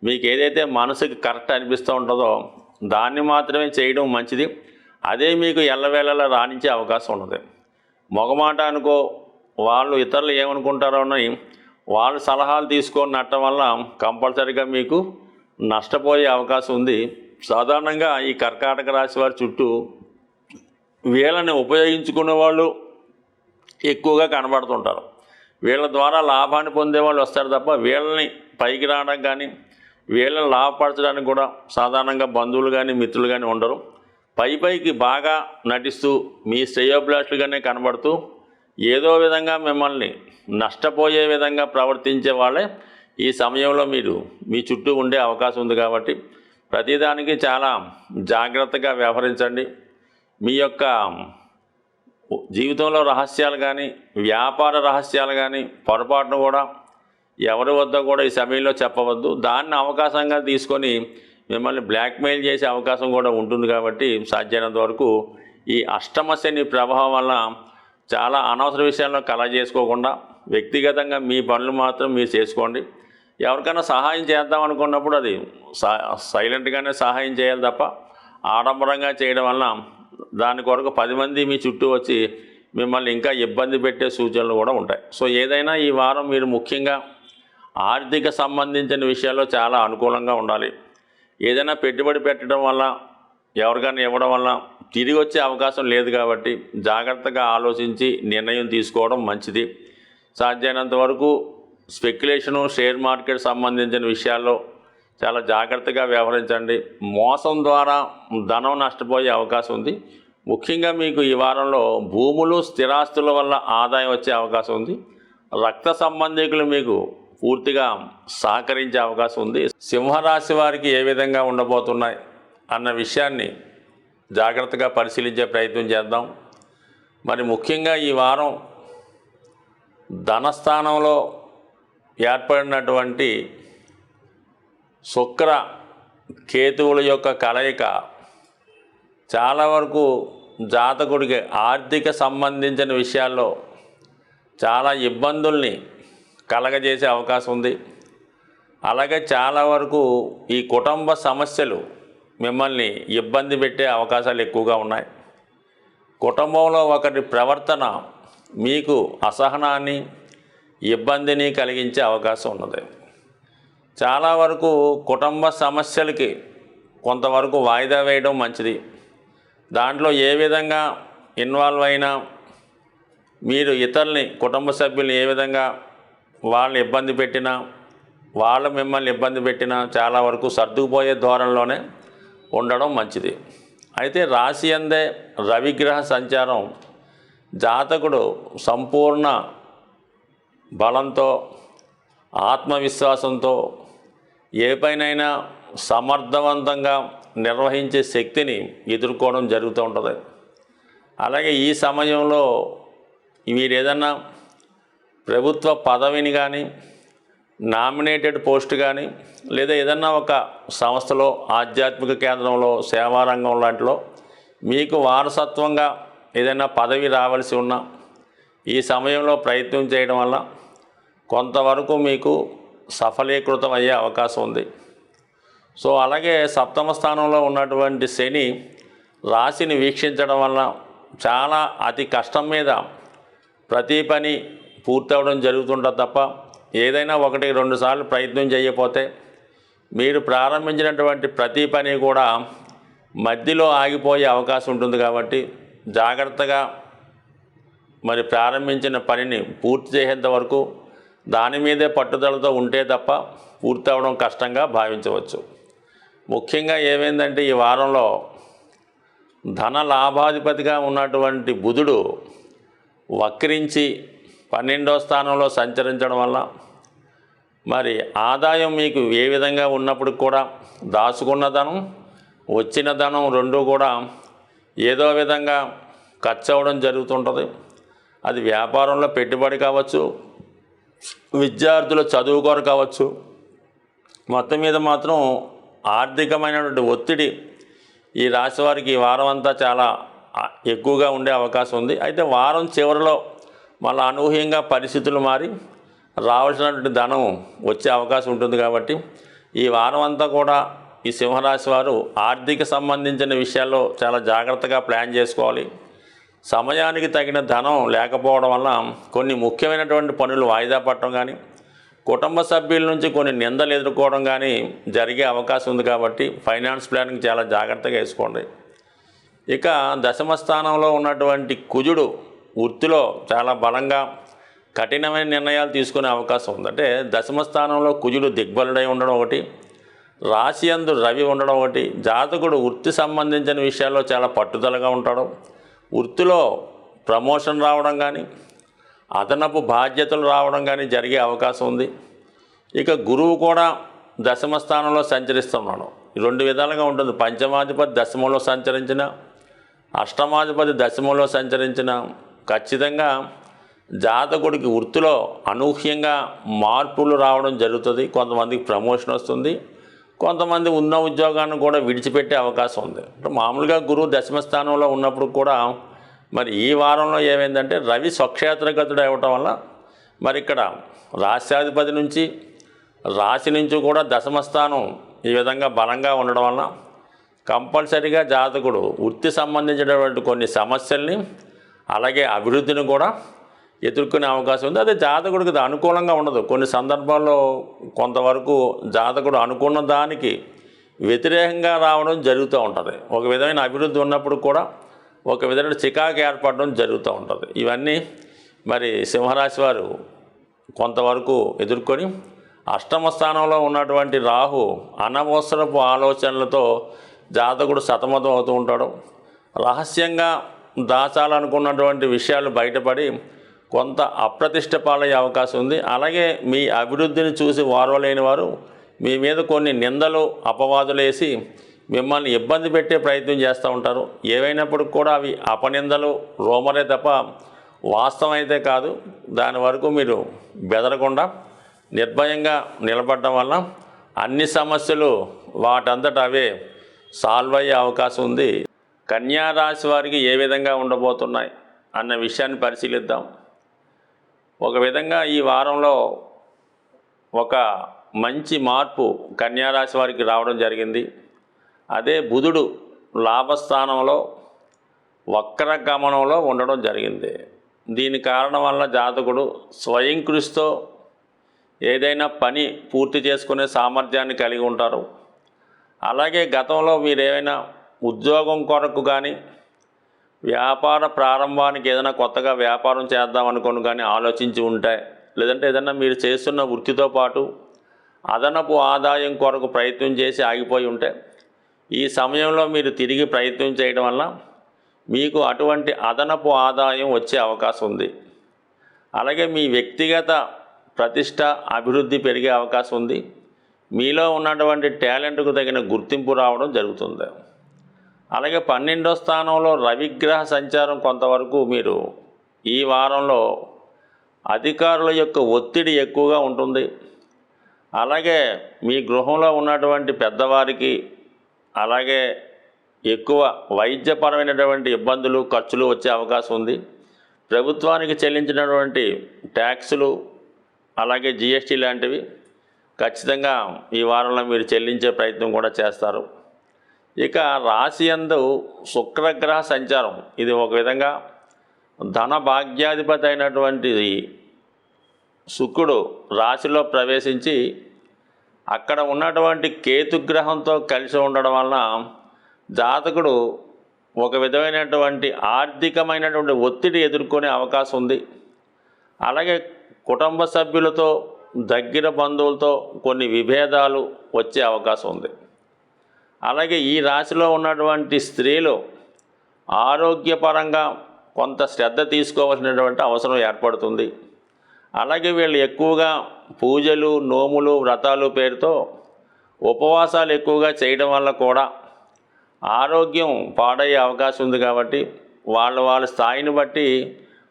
మీకు ఏదైతే మనసుకి కరెక్ట్ అనిపిస్తూ ఉంటుందో దాన్ని మాత్రమే చేయడం మంచిది. అదే మీకు ఎల్లవేళలా రాణించే అవకాశం ఉన్నది. మొగమాట అనుకో, వాళ్ళు ఇతరులు ఏమనుకుంటారో అని వాళ్ళ సలహాలు తీసుకొని నట్టడం వల్ల కంపల్సరీగా మీకు నష్టపోయే అవకాశం ఉంది. సాధారణంగా ఈ కర్కాటక రాశి వారి చుట్టూ వీళ్ళని ఉపయోగించుకునే వాళ్ళు ఎక్కువగా కనబడుతుంటారు. వీళ్ళ ద్వారా లాభాన్ని పొందే వాళ్ళు వస్తారు తప్ప వీళ్ళని పైకి రావడం కానీ, వీళ్ళని లాభపరచడానికి కూడా సాధారణంగా బంధువులు కానీ మిత్రులు కానీ ఉండరు. పైకి బాగా నటిస్తూ మీ శ్రేయోభిలాషులుగానే కనబడుతూ ఏదో విధంగా మిమ్మల్ని నష్టపోయే విధంగా ప్రవర్తించే వాళ్ళే ఈ సమయంలో మీ చుట్టూ ఉండే అవకాశం ఉంది. కాబట్టి ప్రతిదానికి చాలా జాగ్రత్తగా వ్యవహరించండి. మీ యొక్క జీవితంలో రహస్యాలు కానీ, వ్యాపార రహస్యాలు కానీ పొరపాటును కూడా ఎవరి వద్ద కూడా ఈ సమయంలో చెప్పవద్దు. దాన్ని అవకాశంగా తీసుకొని మిమ్మల్ని బ్లాక్మెయిల్ చేసే అవకాశం కూడా ఉంటుంది. కాబట్టి సాధ్యమైనంత వరకు ఈ అష్టమశని ప్రభావం వల్ల చాలా అనవసర విషయాల్లో కలగజేసుకోకుండా వ్యక్తిగతంగా మీ పనులు మాత్రం మీరు చేసుకోండి. ఎవరికైనా సహాయం చేద్దాం అనుకున్నప్పుడు అది సైలెంట్గానే సహాయం చేయాలి తప్ప ఆడంబరంగా చేయడం వల్ల దాని కొరకు 10 మంది మీ చుట్టూ వచ్చి మిమ్మల్ని ఇంకా ఇబ్బంది పెట్టే సూచనలు కూడా ఉంటాయి. ఏదైనా ఈ వారం మీరు ముఖ్యంగా ఆర్థిక సంబంధించిన విషయాల్లో చాలా అనుకూలంగా ఉండాలి. ఏదైనా పెట్టుబడి పెట్టడం వల్ల ఎవరికైనా ఇవ్వడం వల్ల తిరిగి వచ్చే అవకాశం లేదు కాబట్టి జాగ్రత్తగా ఆలోచించి నిర్ణయం తీసుకోవడం మంచిది. సాధ్యమైనంత వరకు స్పెక్యులేషను, షేర్ మార్కెట్ సంబంధించిన విషయాల్లో చాలా జాగ్రత్తగా వ్యవహరించండి. మోసం ద్వారా ధనం నష్టపోయే అవకాశం ఉంది. ముఖ్యంగా మీకు ఈ వారంలో భూములు, స్థిరాస్తుల వల్ల ఆదాయం వచ్చే అవకాశం ఉంది. రక్త సంబంధికులు మీకు పూర్తిగా సహకరించే అవకాశం ఉంది. సింహరాశి వారికి ఏ విధంగా ఉండబోతున్నాయి అన్న విషయాన్ని జాగ్రత్తగా పరిశీలించే ప్రయత్నం చేద్దాం. మరి ముఖ్యంగా ఈ వారం ధనస్థానంలో ఏర్పడినటువంటి శుక్ర కేతువుల యొక్క కలయిక చాలా వరకు జాతకుడికి ఆర్థిక సంబంధించిన విషయాల్లో చాలా ఇబ్బందుల్ని కలగజేసే అవకాశం ఉంది. అలాగే చాలా వరకు ఈ కుటుంబ సమస్యలు మిమ్మల్ని ఇబ్బంది పెట్టే అవకాశాలు ఎక్కువగా ఉన్నాయి. కుటుంబంలో ఒకరి ప్రవర్తన మీకు అసహనాన్ని, ఇబ్బందిని కలిగించే అవకాశం ఉన్నది. చాలా వరకు కుటుంబ సమస్యలకి కొంతవరకు వాయిదా వేయడం మంచిది. దాంట్లో ఏ విధంగా ఇన్వాల్వ్ అయినా మీరు ఇతరుల్ని, కుటుంబ సభ్యుల్ని ఏ విధంగా వాళ్ళని ఇబ్బంది పెట్టినా, వాళ్ళు మిమ్మల్ని ఇబ్బంది పెట్టినా చాలా వరకు సర్దుకుపోయే ధోరణిలోనే ఉండడం మంచిది. అయితే రాశి అందే రవిగ్రహ సంచారం జాతకుడు సంపూర్ణ బలంతో, ఆత్మవిశ్వాసంతో ఏ పైనైనా సమర్థవంతంగా నిర్వహించే శక్తిని ఎదుర్కోవడం జరుగుతూ ఉంటుంది. అలాగే ఈ సమయంలో మీరు ఏదన్నా ప్రభుత్వ పదవిని కానీ, నామినేటెడ్ పోస్ట్ కానీ, లేదా ఏదన్నా ఒక సంస్థలో, ఆధ్యాత్మిక కేంద్రంలో, సేవారంగం లాంటిలో మీకు వారసత్వంగా ఏదైనా పదవి రావాల్సి ఉన్నా ఈ సమయంలో ప్రయత్నం చేయడం వల్ల కొంతవరకు మీకు సఫలీకృతం అయ్యే అవకాశం ఉంది. సో అలాగే సప్తమ స్థానంలో ఉన్నటువంటి శని రాశిని వీక్షించడం వల్ల చాలా అతి కష్టం మీద ప్రతి పని పూర్తవడం జరుగుతుంటుంది తప్ప ఏదైనా 1-2 సార్లు ప్రయత్నం చేయకపోతే మీరు ప్రారంభించినటువంటి ప్రతి పని కూడా మధ్యలో ఆగిపోయే అవకాశం ఉంటుంది. కాబట్టి జాగ్రత్తగా మరి ప్రారంభించిన పనిని పూర్తి చేసేంత వరకు దాని మీదే పట్టుదలతో ఉంటే తప్ప పూర్తి అవడం కష్టంగా భావించవచ్చు. ముఖ్యంగా ఏమైందంటే ఈ వారంలో ధన లాభాధిపతిగా ఉన్నటువంటి బుధుడు వక్రించి 12వ స్థానంలో సంచరించడం వల్ల మరి ఆదాయం మీకు ఏ విధంగా ఉన్నప్పుడు కూడా దాచుకున్న ధనం, వచ్చిన ధనం రెండూ కూడా ఏదో విధంగా ఖర్చు అవ్వడం జరుగుతుంటుంది. అది వ్యాపారంలో పెట్టుబడి కావచ్చు, విద్యార్థుల చదువు కొరకు కావచ్చు. మొత్తం మీద మాత్రం ఆర్థికమైనటువంటి ఒత్తిడి ఈ రాశి వారికి ఈ వారం అంతా చాలా ఎక్కువగా ఉండే అవకాశం ఉంది. అయితే వారం చివరిలో మళ్ళీ అనూహ్యంగా పరిస్థితులు మారి రావాల్సినటువంటి ధనం వచ్చే అవకాశం ఉంటుంది. కాబట్టి ఈ వారం అంతా కూడా ఈ సింహరాశి వారు ఆర్థిక సంబంధించిన విషయాల్లో చాలా జాగ్రత్తగా ప్లాన్ చేసుకోవాలి. సమయానికి తగిన ధనం లేకపోవడం వల్ల కొన్ని ముఖ్యమైనటువంటి పనులు వాయిదా పడటం కానీ, కుటుంబ సభ్యుల నుంచి కొన్ని నిందలు ఎదుర్కోవడం కానీ జరిగే అవకాశం ఉంది. కాబట్టి ఫైనాన్స్ ప్లానింగ్ చాలా జాగ్రత్తగా వేసుకోండి. ఇక దశమ స్థానంలో ఉన్నటువంటి కుజుడు వృత్తిలో చాలా బలంగా కఠినమైన నిర్ణయాలు తీసుకునే అవకాశం ఉంది. అంటే దశమ స్థానంలో కుజుడు దిగ్బలుడై ఉండడం ఒకటి, రాశి యందు రవి ఉండడం ఒకటి. జాతకుడు వృత్తి సంబంధించిన విషయాల్లో చాలా పట్టుదలగా ఉంటాడు. వృత్తిలో ప్రమోషన్ రావడం కానీ, అదనపు బాధ్యతలు రావడం కానీ జరిగే అవకాశం ఉంది. ఇక గురువు కూడా దశమ స్థానంలో సంచరిస్తున్నాడు. 2 విధాలుగా ఉంటుంది. పంచమాధిపతి దశమంలో సంచరించిన, అష్టమాధిపతి దశమంలో సంచరించిన ఖచ్చితంగా జాతకుడికి వృత్తిలో అనూహ్యంగా మార్పులు రావడం జరుగుతుంది. కొంతమందికి ప్రమోషన్ వస్తుంది, కొంతమంది ఉన్న ఉద్యోగాన్ని కూడా విడిచిపెట్టే అవకాశం ఉంది. మామూలుగా గురువు దశమ స్థానంలో ఉన్నప్పుడు కూడా మరి ఈ వారంలో ఏమైందంటే రవి స్వక్షేత్రగతుడు అవ్వటం వల్ల మరి ఇక్కడ రాశ్యాధిపతి నుంచి, రాశి నుంచి కూడా దశమ స్థానం ఈ విధంగా బలంగా ఉండడం వల్ల కంపల్సరీగా జాతకుడు వృత్తి సంబంధించినటువంటి కొన్ని సమస్యల్ని, అలాగే అభివృద్ధిని కూడా ఎదుర్కొనే అవకాశం ఉంది. అదే జాతకుడికి అది అనుకూలంగా ఉండదు. కొన్ని సందర్భాల్లో కొంతవరకు జాతకుడు అనుకున్న దానికి వ్యతిరేకంగా రావడం జరుగుతూ ఉంటుంది. ఒక విధమైన అభివృద్ధి ఉన్నప్పుడు కూడా ఒక విధమైన చికాకు ఏర్పడడం జరుగుతూ ఉంటుంది. ఇవన్నీ మరి సింహరాశి వారు కొంతవరకు ఎదుర్కొని, అష్టమ స్థానంలో ఉన్నటువంటి రాహు అనవసరపు ఆలోచనలతో జాతకుడు సతమతం అవుతూ ఉంటాడు. రహస్యంగా దాచాలనుకున్నటువంటి విషయాలు బయటపడి కొంత అప్రతిష్ట పాలయ్యే అవకాశం ఉంది. అలాగే మీ అభివృద్ధిని చూసి ఓర్వలేని వారు మీ మీద కొన్ని నిందలు అపవాదులు వేసి మిమ్మల్ని ఇబ్బంది పెట్టే ప్రయత్నం చేస్తూ ఉంటారు. ఏవైనప్పటికి కూడా అవి అపనిందలు, రూమరే తప్ప వాస్తవం అయితే కాదు. దాని వరకు మీరు బెదరకుండా నిర్భయంగా నిలబడడం వల్ల అన్ని సమస్యలు వాటంతట అవే సాల్వ్ అయ్యే అవకాశం ఉంది. కన్యా రాశి వారికి ఏ విధంగా ఉండబోతున్నాయి అన్న విషయాన్ని పరిశీలిద్దాం. ఒక విధంగా ఈ వారంలో ఒక మంచి మార్పు కన్యా రాశి వారికి రావడం జరిగింది. అదే బుధుడు లాభస్థానంలో వక్ర గమనంలో ఉండడం జరిగింది. దీని కారణం వల్ల జాతకుడు స్వయం కృషితో ఏదైనా పని పూర్తి చేసుకునే సామర్థ్యాన్ని కలిగి ఉంటారు. అలాగే గతంలో మీరు ఏమైనా ఉద్యోగం కొరకు కానీ వ్యాపార ప్రారంభానికి ఏదైనా కొత్తగా వ్యాపారం చేద్దామనుకొని కానీ ఆలోచించి ఉంటే, లేదంటే ఏదైనా మీరు చేస్తున్న వృత్తితో పాటు అదనపు ఆదాయం కొరకు ప్రయత్నం చేసి ఆగిపోయి ఉంటే, ఈ సమయంలో మీరు తిరిగి ప్రయత్నం చేయడం వల్ల మీకు అటువంటి అదనపు ఆదాయం వచ్చే అవకాశం ఉంది. అలాగే మీ వ్యక్తిగత ప్రతిష్ట, అభివృద్ధి పెరిగే అవకాశం ఉంది. మీలో ఉన్నటువంటి టాలెంట్కు తగిన గుర్తింపు రావడం జరుగుతుంది. అలాగే 12వ స్థానంలో రవిగ్రహ సంచారం కొంతవరకు మీరు ఈ వారంలో అధికారుల యొక్క ఒత్తిడి ఎక్కువగా ఉంటుంది. అలాగే మీ గృహంలో ఉన్నటువంటి పెద్దవారికి అలాగే ఎక్కువ వైద్యపరమైనటువంటి ఇబ్బందులు, ఖర్చులు వచ్చే అవకాశం ఉంది. ప్రభుత్వానికి చెల్లించినటువంటి ట్యాక్సులు అలాగే జిఎస్టీ లాంటివి ఖచ్చితంగా ఈ వారంలో మీరు చెల్లించే ప్రయత్నం కూడా చేస్తారు. ఇక రాశి యందు శుక్రగ్రహ సంచారం, ఇది ఒక విధంగా ధన భాగ్యాధిపతి అయినటువంటి శుక్రుడు రాశిలో ప్రవేశించి అక్కడ ఉన్నటువంటి కేతుగ్రహంతో కలిసి ఉండడం వలన జాతకుడు ఒక విధమైనటువంటి ఆర్థికమైనటువంటి ఒత్తిడి ఎదుర్కొనే అవకాశం ఉంది. అలాగే కుటుంబ సభ్యులతో, దగ్గర బంధువులతో కొన్ని విభేదాలు వచ్చే అవకాశం ఉంది. అలాగే ఈ రాశిలో ఉన్నటువంటి స్త్రీలు ఆరోగ్యపరంగా కొంత శ్రద్ధ తీసుకోవాల్సినటువంటి అవసరం ఏర్పడుతుంది. అలాగే వీళ్ళు ఎక్కువగా పూజలు, నోములు, వ్రతాలు పేరుతో ఉపవాసాలు ఎక్కువగా చేయడం వల్ల కూడా ఆరోగ్యం పాడయ్యే అవకాశం ఉంది. కాబట్టి వాళ్ళ స్థాయిని బట్టి,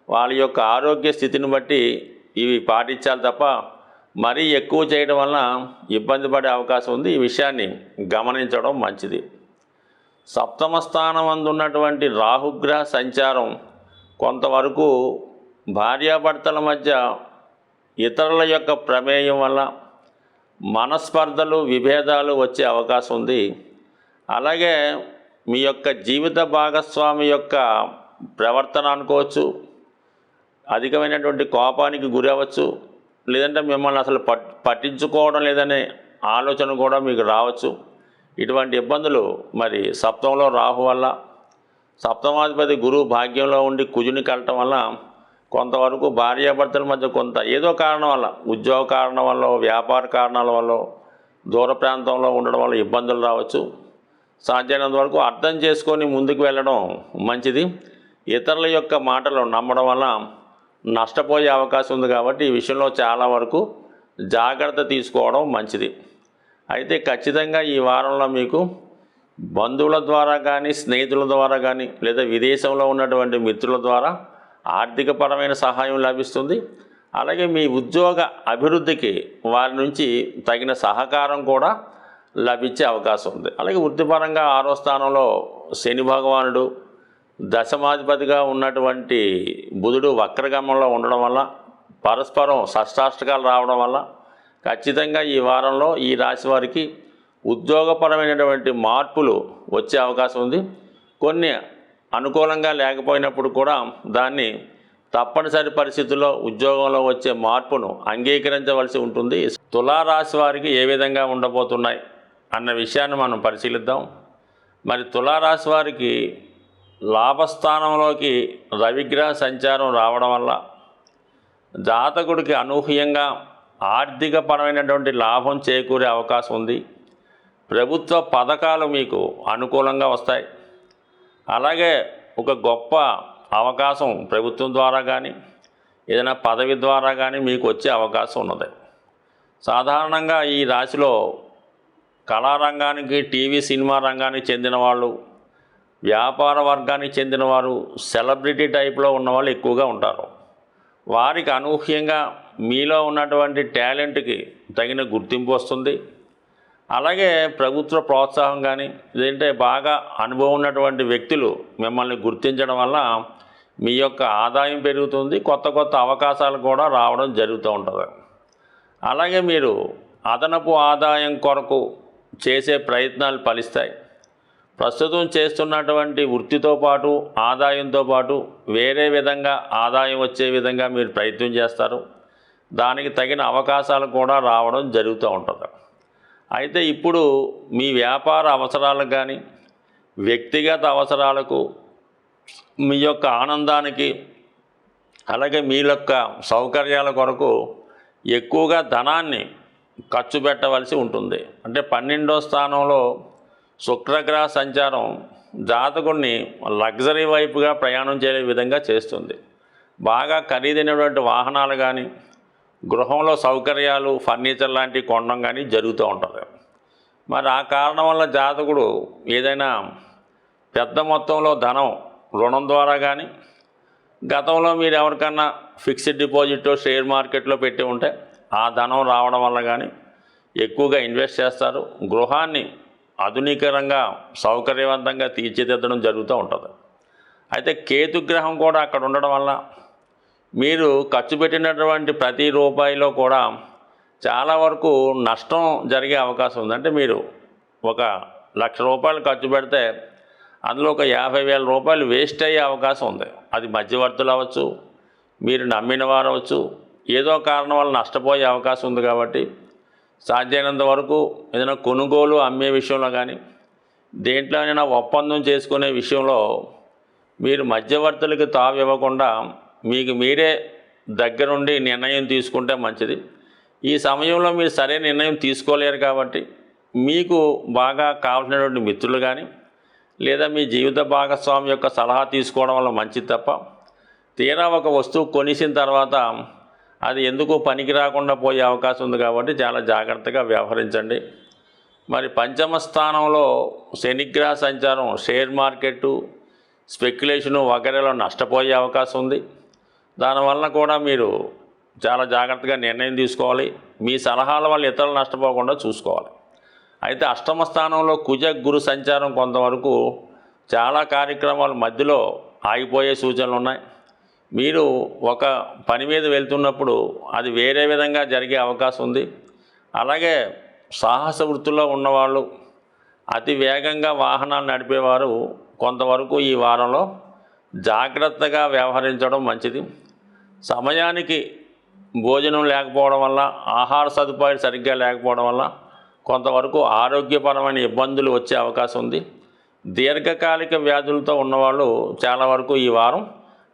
వాళ్ళ యొక్క ఆరోగ్య స్థితిని బట్టి ఇవి పాటించాలి తప్ప మరీ ఎక్కువ చేయడం వలన ఇబ్బంది పడే అవకాశం ఉంది. ఈ విషయాన్ని గమనించడం మంచిది. సప్తమ స్థానం అందున్నటువంటి రాహుగ్రహ సంచారం కొంతవరకు భార్యాభర్తల మధ్య ఇతరుల యొక్క ప్రమేయం వల్ల మనస్పర్ధలు, విభేదాలు వచ్చే అవకాశం ఉంది. అలాగే మీ యొక్క జీవిత భాగస్వామి యొక్క ప్రవర్తన అనుకోవచ్చు, అధికమైనటువంటి కోపానికి గురి అవ్వచ్చు, లేదంటే మిమ్మల్ని అసలు పట్టించుకోవడం లేదనే ఆలోచన కూడా మీకు రావచ్చు. ఇటువంటి ఇబ్బందులు మరి సప్తమంలో రాహు వల్ల, సప్తమాధిపతి గురువు భాగ్యంలో ఉండి కుజుని కలటం వల్ల కొంతవరకు భార్యాభర్తల మధ్య కొంత ఏదో కారణం వల్ల, ఉద్యోగ కారణం వల్ల, వ్యాపార కారణాల వల్ల, దూర ప్రాంతంలో ఉండడం వల్ల ఇబ్బందులు రావచ్చు. సాధ్యమైనంత వరకు అర్థం చేసుకొని ముందుకు వెళ్ళడం మంచిది. ఇతరుల యొక్క మాటలు నమ్మడం వల్ల నష్టపోయే అవకాశం ఉంది. కాబట్టి ఈ విషయంలో చాలా వరకు జాగ్రత్త తీసుకోవడం మంచిది. అయితే ఖచ్చితంగా ఈ వారంలో మీకు బంధువుల ద్వారా కానీ, స్నేహితుల ద్వారా కానీ, లేదా విదేశంలో ఉన్నటువంటి మిత్రుల ద్వారా ఆర్థికపరమైన సహాయం లభిస్తుంది. అలాగే మీ ఉద్యోగ అభివృద్ధికి వారి నుంచి తగిన సహకారం కూడా లభించే అవకాశం ఉంది. అలాగే వృత్తిపరంగా 6వ స్థానంలో శని భగవానుడు, దశమాధిపతిగా ఉన్నటువంటి బుధుడు వక్రగమనంలో ఉండడం వల్ల, పరస్పరం షష్టాష్టకాలు రావడం వల్ల ఖచ్చితంగా ఈ వారంలో ఈ రాశి వారికి ఉద్యోగపరమైనటువంటి మార్పులు వచ్చే అవకాశం ఉంది. కొన్ని అనుకూలంగా లేకపోయినప్పుడు కూడా దాన్ని తప్పనిసరి పరిస్థితుల్లో ఉద్యోగంలో వచ్చే మార్పును అంగీకరించవలసి ఉంటుంది. తులారాశి వారికి ఏ విధంగా ఉండబోతున్నాయి అన్న విషయాన్ని మనం పరిశీలిద్దాం. మరి తులారాశి వారికి లాభస్థానంలోకి రవిగ్రహ సంచారం రావడం వల్ల జాతకుడికి అనూహ్యంగా ఆర్థిక పరమైనటువంటి లాభం చేకూరే అవకాశం ఉంది. ప్రభుత్వ పథకాలు మీకు అనుకూలంగా వస్తాయి. అలాగే ఒక గొప్ప అవకాశం ప్రభుత్వం ద్వారా కానీ ఏదైనా పదవి ద్వారా కానీ మీకు వచ్చే అవకాశం ఉన్నది. సాధారణంగా ఈ రాశిలో కళారంగానికి, టీవీ సినిమా రంగానికి చెందిన వాళ్ళు, వ్యాపార వర్గానికి చెందిన వారు, సెలబ్రిటీ టైప్లో ఉన్నవాళ్ళు ఎక్కువగా ఉంటారు. వారికి అనూహ్యంగా మీలో ఉన్నటువంటి టాలెంట్కి తగిన గుర్తింపు వస్తుంది. అలాగే ప్రభుత్వ ప్రోత్సాహం కానీ లేదంటే బాగా అనుభవం ఉన్నటువంటి వ్యక్తులు మిమ్మల్ని గుర్తించడం వల్ల మీ యొక్క ఆదాయం పెరుగుతుంది. కొత్త కొత్త అవకాశాలు కూడా రావడం జరుగుతూ ఉంటుంది. అలాగే మీరు అదనపు ఆదాయం కొరకు చేసే ప్రయత్నాలు ఫలిస్తాయి. ప్రస్తుతం చేస్తున్నటువంటి వృత్తితో పాటు ఆదాయంతో పాటు వేరే విధంగా ఆదాయం వచ్చే విధంగా మీరు ప్రయత్నం చేస్తారు. దానికి తగిన అవకాశాలు కూడా రావడం జరుగుతూ ఉంటుంది. అయితే ఇప్పుడు మీ వ్యాపార అవసరాలకు కానీ వ్యక్తిగత అవసరాలకు, మీ యొక్క ఆనందానికి, అలాగే మీ యొక్క సౌకర్యాల కొరకు ఎక్కువగా ధనాన్ని ఖర్చు పెట్టవలసి ఉంటుంది. అంటే 12వ స్థానంలో శుక్రగ్రహ సంచారం జాతకుడిని లగ్జరీ వైపుగా ప్రయాణం చేయే విధంగా చేస్తుంది. బాగా ఖరీదైనటువంటి వాహనాలు కానీ, గృహంలో సౌకర్యాలు, ఫర్నిచర్ లాంటివి కొనడం కానీ జరుగుతూ ఉంటుంది. మరి ఆ కారణం వల్ల జాతకుడు ఏదైనా పెద్ద మొత్తంలో ధనం రుణం ద్వారా కానీ, గతంలో మీరు ఎవరికన్నా ఫిక్స్డ్ డిపాజిట్ షేర్ మార్కెట్లో పెట్టి ఉంటే ఆ ధనం రావడం వల్ల కానీ ఎక్కువగా ఇన్వెస్ట్ చేస్తారు. గృహాన్ని ఆధునికరంగా సౌకర్యవంతంగా తీర్చిదిద్దడం జరుగుతూ ఉంటుంది. అయితే కేతుగ్రహం కూడా అక్కడ ఉండడం వల్ల మీరు ఖర్చు పెట్టినటువంటి ప్రతి రూపాయిలో కూడా చాలా వరకు నష్టం జరిగే అవకాశం ఉంది. అంటే మీరు ఒక ₹1,00,000 ఖర్చు పెడితే అందులో ఒక ₹50,000 వేస్ట్ అయ్యే అవకాశం ఉంది. అది మధ్యవర్తులు అవ్వచ్చు, మీరు నమ్మిన వారు అవ్వచ్చు, ఏదో కారణం వల్ల నష్టపోయే అవకాశం ఉంది. కాబట్టి సాధ్యమైనంత వరకు ఏదైనా కొనుగోలు అమ్మే విషయంలో కానీ దేంట్లోనైనా ఒప్పందం చేసుకునే విషయంలో మీరు మధ్యవర్తులకి తావు ఇవ్వకుండా మీకు మీరే దగ్గరుండి నిర్ణయం తీసుకుంటే మంచిది. ఈ సమయంలో మీరు సరైన నిర్ణయం తీసుకోలేరు కాబట్టి మీకు బాగా కావాల్సినటువంటి మిత్రులు కానీ లేదా మీ జీవిత భాగస్వామి యొక్క సలహా తీసుకోవడం వల్ల మంచిది తప్ప తీరా ఒక వస్తువు కొనిసిన తర్వాత అది ఎందుకు పనికి రాకుండా పోయే అవకాశం ఉంది. కాబట్టి చాలా జాగ్రత్తగా వ్యవహరించండి. మరి 5వ స్థానంలో శనిగ్రహ సంచారం షేర్ మార్కెట్టు, స్పెక్యులేషను వగైరాలో నష్టపోయే అవకాశం ఉంది. దానివల్ల కూడా మీరు చాలా జాగ్రత్తగా నిర్ణయం తీసుకోవాలి. మీ సలహాల వల్ల ఇతరులు నష్టపోకుండా చూసుకోవాలి. అయితే 8వ స్థానంలో కుజ గురు సంచారం కొంతవరకు చాలా కార్యక్రమాలు మధ్యలో ఆగిపోయే సూచనలు ఉన్నాయి. మీరు ఒక పని మీద వెళ్తున్నప్పుడు అది వేరే విధంగా జరిగే అవకాశం ఉంది. అలాగే సాహస వృత్తిలో ఉన్నవాళ్ళు, అతి వేగంగా వాహనాలు నడిపేవారు కొంతవరకు ఈ వారంలో జాగ్రత్తగా వ్యవహరించడం మంచిది. సమయానికి భోజనం లేకపోవడం వల్ల, ఆహార సదుపాయాలు సరిగ్గా లేకపోవడం వల్ల కొంతవరకు ఆరోగ్యపరమైన ఇబ్బందులు వచ్చే అవకాశం ఉంది. దీర్ఘకాలిక వ్యాధులతో ఉన్నవాళ్ళు చాలా వరకు ఈ వారం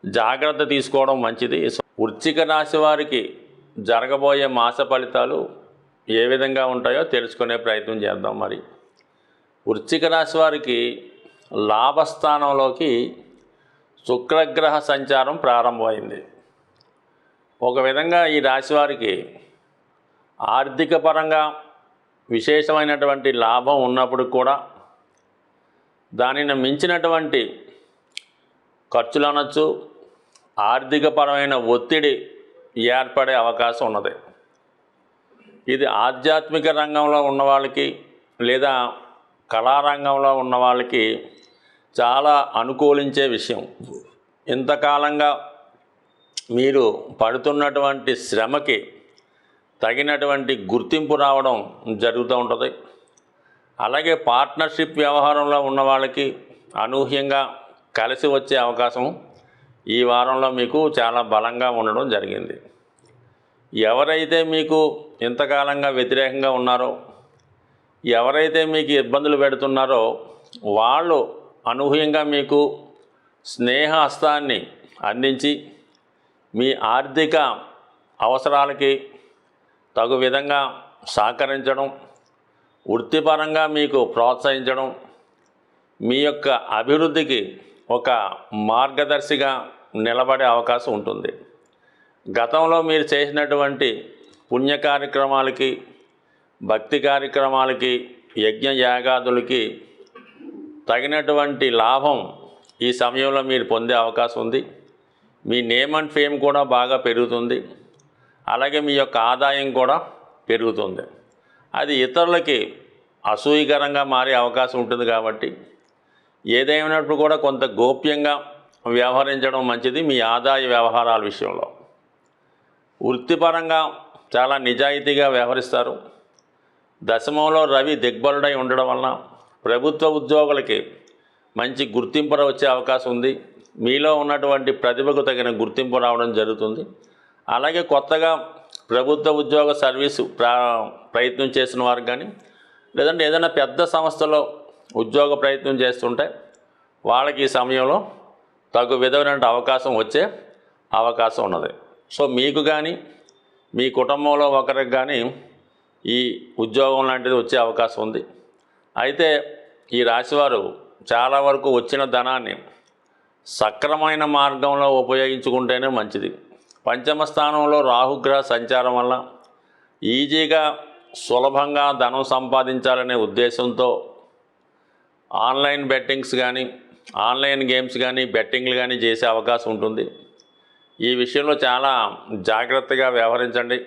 జాగ్రత్త తీసుకోవడం మంచిది. వృశ్చిక రాశి వారికి జరగబోయే మాస ఫలితాలు ఏ విధంగా ఉంటాయో తెలుసుకునే ప్రయత్నం చేద్దాం. మరి వృశ్చిక రాశి వారికి లాభస్థానంలోకి శుక్రగ్రహ సంచారం ప్రారంభమైంది. ఒక విధంగా ఈ రాశి వారికి ఆర్థిక పరంగా విశేషమైనటువంటి లాభం ఉన్నప్పుడు కూడా దానిని మించినటువంటి ఖర్చులు అనొచ్చు, ఆర్థికపరమైన ఒత్తిడి ఏర్పడే అవకాశం ఉన్నది. ఇది ఆధ్యాత్మిక రంగంలో ఉన్న వాళ్ళకి లేదా కళారంగంలో ఉన్న వాళ్ళకి చాలా అనుకూలించే విషయం. ఇంతకాలంగా మీరు పడుతున్నటువంటి శ్రమకి తగినటువంటి గుర్తింపు రావడం జరుగుతూ ఉంటుంది. అలాగే పార్ట్నర్షిప్ వ్యవహారంలో ఉన్న వాళ్ళకి అనూహ్యంగా కలిసి వచ్చే అవకాశం ఈ వారంలో మీకు చాలా బలంగా ఉండడం జరిగింది. ఎవరైతే మీకు ఇంతకాలంగా వ్యతిరేకంగా ఉన్నారో, ఎవరైతే మీకు ఇబ్బందులు పెడుతున్నారో వాళ్ళు అనూహ్యంగా మీకు స్నేహహస్తాన్ని అందించి మీ ఆర్థిక అవసరాలకి తగు విధంగా సహకరించడం, వృత్తిపరంగా మీకు ప్రోత్సహించడం, మీ యొక్క అభివృద్ధికి ఒక మార్గదర్శిగా నిలబడే అవకాశం ఉంటుంది. గతంలో మీరు చేసినటువంటి పుణ్య కార్యక్రమాలకి, భక్తి కార్యక్రమాలకి, యజ్ఞ యాగాదులకి తగినటువంటి లాభం ఈ సమయంలో మీరు పొందే అవకాశం ఉంది. మీ నేమ్ అండ్ ఫేమ్ కూడా బాగా పెరుగుతుంది. అలాగే మీ యొక్క ఆదాయం కూడా పెరుగుతుంది. అది ఇతరులకి అసూయకరంగా మారే అవకాశం ఉంటుంది. కాబట్టి ఏదేమైనప్పుడు కూడా కొంత గోప్యంగా వ్యవహరించడం మంచిది మీ ఆదాయ వ్యవహారాల విషయంలో. వృత్తిపరంగా చాలా నిజాయితీగా వ్యవహరిస్తారు. దశమంలో రవి దిగ్బలుడై ఉండడం వలన ప్రభుత్వ ఉద్యోగులకి మంచి గుర్తింపు వచ్చే అవకాశం ఉంది. మీలో ఉన్నటువంటి ప్రతిభకు తగిన గుర్తింపు రావడం జరుగుతుంది. అలాగే కొత్తగా ప్రభుత్వ ఉద్యోగ సర్వీసు ప్రయత్నం చేసిన వారు కానీ, లేదంటే ఏదైనా పెద్ద సంస్థలో ఉద్యోగ ప్రయత్నం చేస్తుంటే వాళ్ళకి ఈ సమయంలో తగు విధమైన అవకాశం వచ్చే అవకాశం ఉన్నది. సో మీకు కానీ మీ కుటుంబంలో ఒకరికి కానీ ఈ ఉద్యోగం లాంటిది వచ్చే అవకాశం ఉంది. అయితే ఈ రాశివారు చాలా వరకు వచ్చిన ధనాన్ని సక్రమైన మార్గంలో ఉపయోగించుకుంటేనే మంచిది. పంచమ స్థానంలో రాహుగ్రహ సంచారం వల్ల ఈజీగా సులభంగా ధనం సంపాదించాలనే ఉద్దేశంతో ఆన్లైన్ బెట్టింగ్స్ కానీ, ఆన్లైన్ గేమ్స్ కానీ, బెట్టింగ్లు కానీ చేసే అవకాశం ఉంటుంది. ఈ విషయంలో చాలా జాగ్రత్తగా వ్యవహరించండి.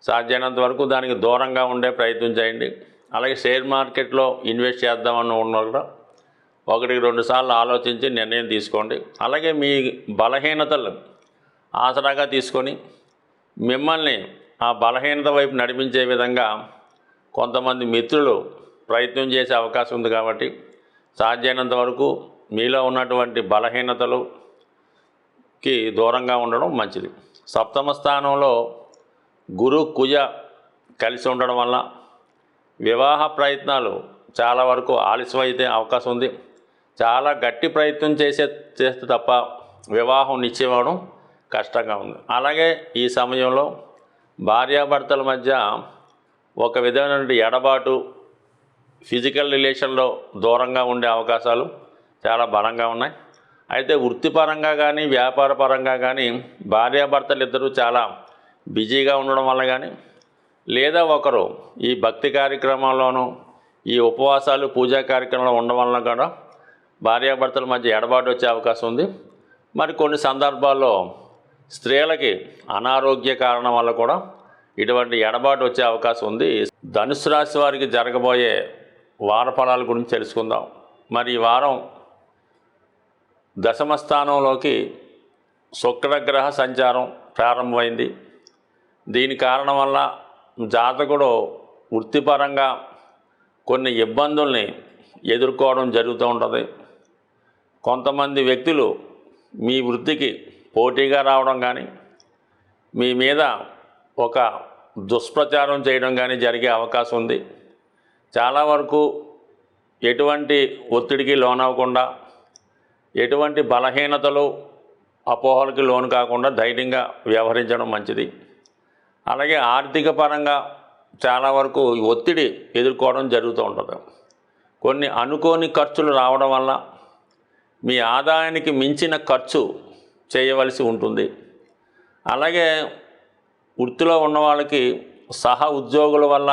సాధ్యమైనంత వరకు దానికి దూరంగా ఉండే ప్రయత్నం చేయండి. అలాగే షేర్ మార్కెట్లో ఇన్వెస్ట్ చేద్దామని ఉన్నవారు కూడా 1-2 సార్లు ఆలోచించి నిర్ణయం తీసుకోండి. అలాగే మీ బలహీనతలు ఆసరాగా తీసుకొని మిమ్మల్ని ఆ బలహీనత వైపు నడిపించే విధంగా కొంతమంది మిత్రులు ప్రయత్నం చేసే అవకాశం ఉంది. కాబట్టి సాధ్యమైనంత వరకు మీలో ఉన్నటువంటి బలహీనతలుకి దూరంగా ఉండడం మంచిది. సప్తమ స్థానంలో గురు కుజ కలిసి ఉండడం వల్ల వివాహ ప్రయత్నాలు చాలా వరకు ఆలస్యం అయితే అవకాశం ఉంది. చాలా గట్టి ప్రయత్నం చేస్తే తప్ప వివాహం నిశ్చయం అవడం కష్టంగా ఉంది. అలాగే ఈ సమయంలో భార్యాభర్తల మధ్య ఒక విధమైనటువంటి ఎడబాటు, ఫిజికల్ రిలేషన్లో దూరంగా ఉండే అవకాశాలు చాలా బలంగా ఉన్నాయి. అయితే వృత్తిపరంగా కానీ, వ్యాపార పరంగా కానీ భార్యాభర్తలు ఇద్దరూ చాలా బిజీగా ఉండడం వల్ల కానీ, లేదా ఒకరు ఈ భక్తి కార్యక్రమాల్లోనూ, ఈ ఉపవాసాలు, పూజా కార్యక్రమాలు ఉండడం వలన కూడా భార్యాభర్తల మధ్య ఎడబాటు వచ్చే అవకాశం ఉంది. మరి కొన్ని సందర్భాల్లో స్త్రీలకి అనారోగ్య కారణం వల్ల కూడా ఇటువంటి ఎడబాటు వచ్చే అవకాశం ఉంది. ధనుసు రాశి వారికి జరగబోయే వార ఫలాల గురించి తెలుసుకుందాం. మరి ఈ వారం దశమ స్థానంలోకి శుక్రగ్రహ సంచారం ప్రారంభమైంది. దీని కారణం వల్ల జాతకుడు వృత్తిపరంగా కొన్ని ఇబ్బందుల్ని ఎదుర్కోవడం జరుగుతూ ఉంటుంది. కొంతమంది వ్యక్తులు మీ వృత్తికి పోటీగా రావడం కానీ, మీ మీద ఒక దుష్ప్రచారం చేయడం కానీ జరిగే అవకాశం ఉంది. చాలా వరకు ఎటువంటి ఒత్తిడికి లోనవ్వకుండా, ఎటువంటి బలహీనతలు, అపోహలకి లోను కాకుండా ధైర్యంగా వ్యవహరించడం మంచిది. అలాగే ఆర్థిక పరంగా చాలా వరకు ఒత్తిడి ఎదుర్కోవడం జరుగుతూ ఉంటుంది. కొన్ని అనుకోని ఖర్చులు రావడం వల్ల మీ ఆదాయానికి మించిన ఖర్చు చేయవలసి ఉంటుంది. అలాగే వృత్తిలో ఉన్న వాళ్ళకి సహ ఉద్యోగుల వల్ల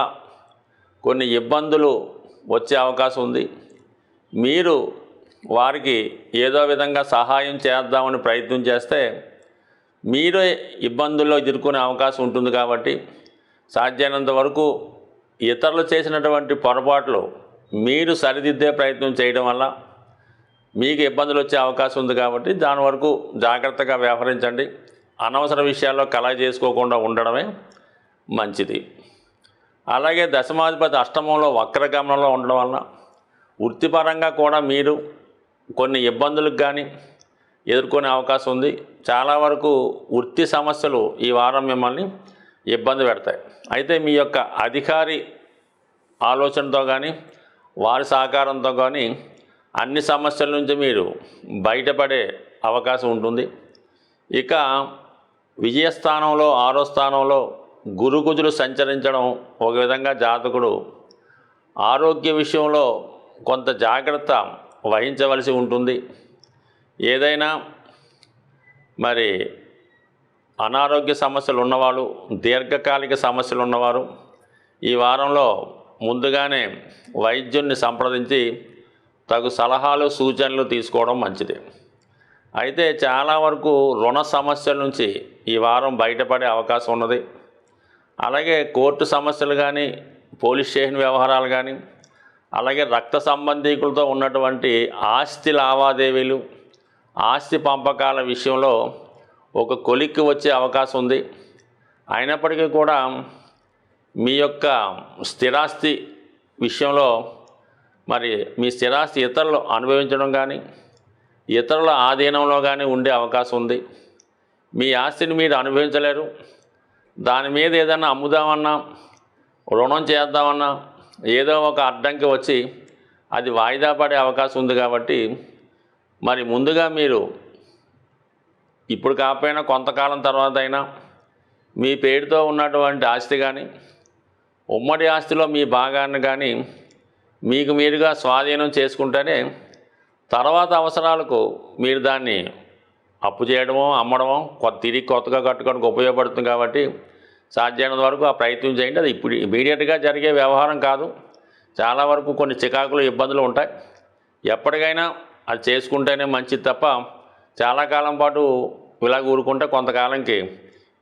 కొన్ని ఇబ్బందులు వచ్చే అవకాశం ఉంది. మీరు వారికి ఏదో విధంగా సహాయం చేద్దామని ప్రయత్నం చేస్తే మీరే ఇబ్బందుల్లో ఎదుర్కొనే అవకాశం ఉంటుంది. కాబట్టి సాధ్యమైనంత వరకు ఇతరులు చేసినటువంటి పొరపాట్లు మీరు సరిదిద్దే ప్రయత్నం చేయడం వల్ల మీకు ఇబ్బందులు వచ్చే అవకాశం ఉంది. కాబట్టి దాని వరకు జాగ్రత్తగా వ్యవహరించండి. అనవసర విషయాల్లో కలగ చేసుకోకుండా ఉండడమే మంచిది. అలాగే దశమాధిపతి అష్టమంలో వక్రగమనంలో ఉండడం వలన వృత్తిపరంగా కూడా మీరు కొన్ని ఇబ్బందులకు కానీ, ఎదుర్కొనే అవకాశం ఉంది. చాలా వరకు వృత్తి సమస్యలు ఈ వారం మిమ్మల్ని ఇబ్బంది పెడతాయి. అయితే మీ యొక్క అధికారి ఆలోచనతో కానీ వారి సహకారంతో కానీ అన్ని సమస్యల నుంచి మీరు బయటపడే అవకాశం ఉంటుంది. ఇక విజయస్థానంలో 6వ స్థానంలో గురుగుజులు సంచరించడం ఒక విధంగా జాతకుడు ఆరోగ్య విషయంలో కొంత జాగ్రత్త వహించవలసి ఉంటుంది. ఏదైనా మరి అనారోగ్య సమస్యలు ఉన్నవాళ్ళు, దీర్ఘకాలిక సమస్యలు ఉన్నవారు ఈ వారంలో ముందుగానే వైద్యుడిని సంప్రదించి తగు సలహాలు సూచనలు తీసుకోవడం మంచిది. అయితే చాలా వరకు రుణ సమస్యల నుంచి ఈ వారం బయటపడే అవకాశం ఉన్నది. అలాగే కోర్టు సమస్యలు కానీ, పోలీస్ స్టేషన్ వ్యవహారాలు కానీ, అలాగే రక్త సంబంధీకులతో ఉన్నటువంటి ఆస్తి లావాదేవీలు, ఆస్తి పంపకాల విషయంలో ఒక కొలిక్కి వచ్చే అవకాశం ఉంది. అయినప్పటికీ కూడా మీ యొక్క స్థిరాస్తి విషయంలో మరి మీ స్థిరాస్తి ఇతరులు అనుభవించడం కానీ, ఇతరుల ఆధీనంలో కానీ ఉండే అవకాశం ఉంది. మీ ఆస్తిని మీరు అనుభవించలేరు. దాని మీద ఏదైనా అమ్ముదామన్నా, రుణం చేద్దామన్నా ఏదో ఒక అడ్డంకి వచ్చి అది వాయిదా పడే అవకాశం ఉంది. కాబట్టి మరి ముందుగా మీరు ఇప్పుడు కాకపోయినా కొంతకాలం తర్వాత అయినా మీ పేరుతో ఉన్నటువంటి ఆస్తి కానీ, ఉమ్మడి ఆస్తిలో మీ భాగాన్ని కానీ మీకు మీరుగా స్వాధీనం చేసుకుంటేనే తర్వాత అవసరాలకు మీరు దాన్ని అప్పు చేయడమో అమ్మడమో తిరిగి కొత్తగా కట్టుకోవడానికి ఉపయోగపడుతుంది. కాబట్టి సాధ్యమైనంత వరకు ఆ ప్రయత్నం చేయండి. అది ఇప్పుడు ఇమీడియట్గా జరిగే వ్యవహారం కాదు. చాలా వరకు కొన్ని చికాకులు, ఇబ్బందులు ఉంటాయి. ఎప్పటికైనా అది చేసుకుంటేనే మంచిది తప్ప చాలా కాలం పాటు ఇలా ఊరుకుంటే కొంతకాలంకి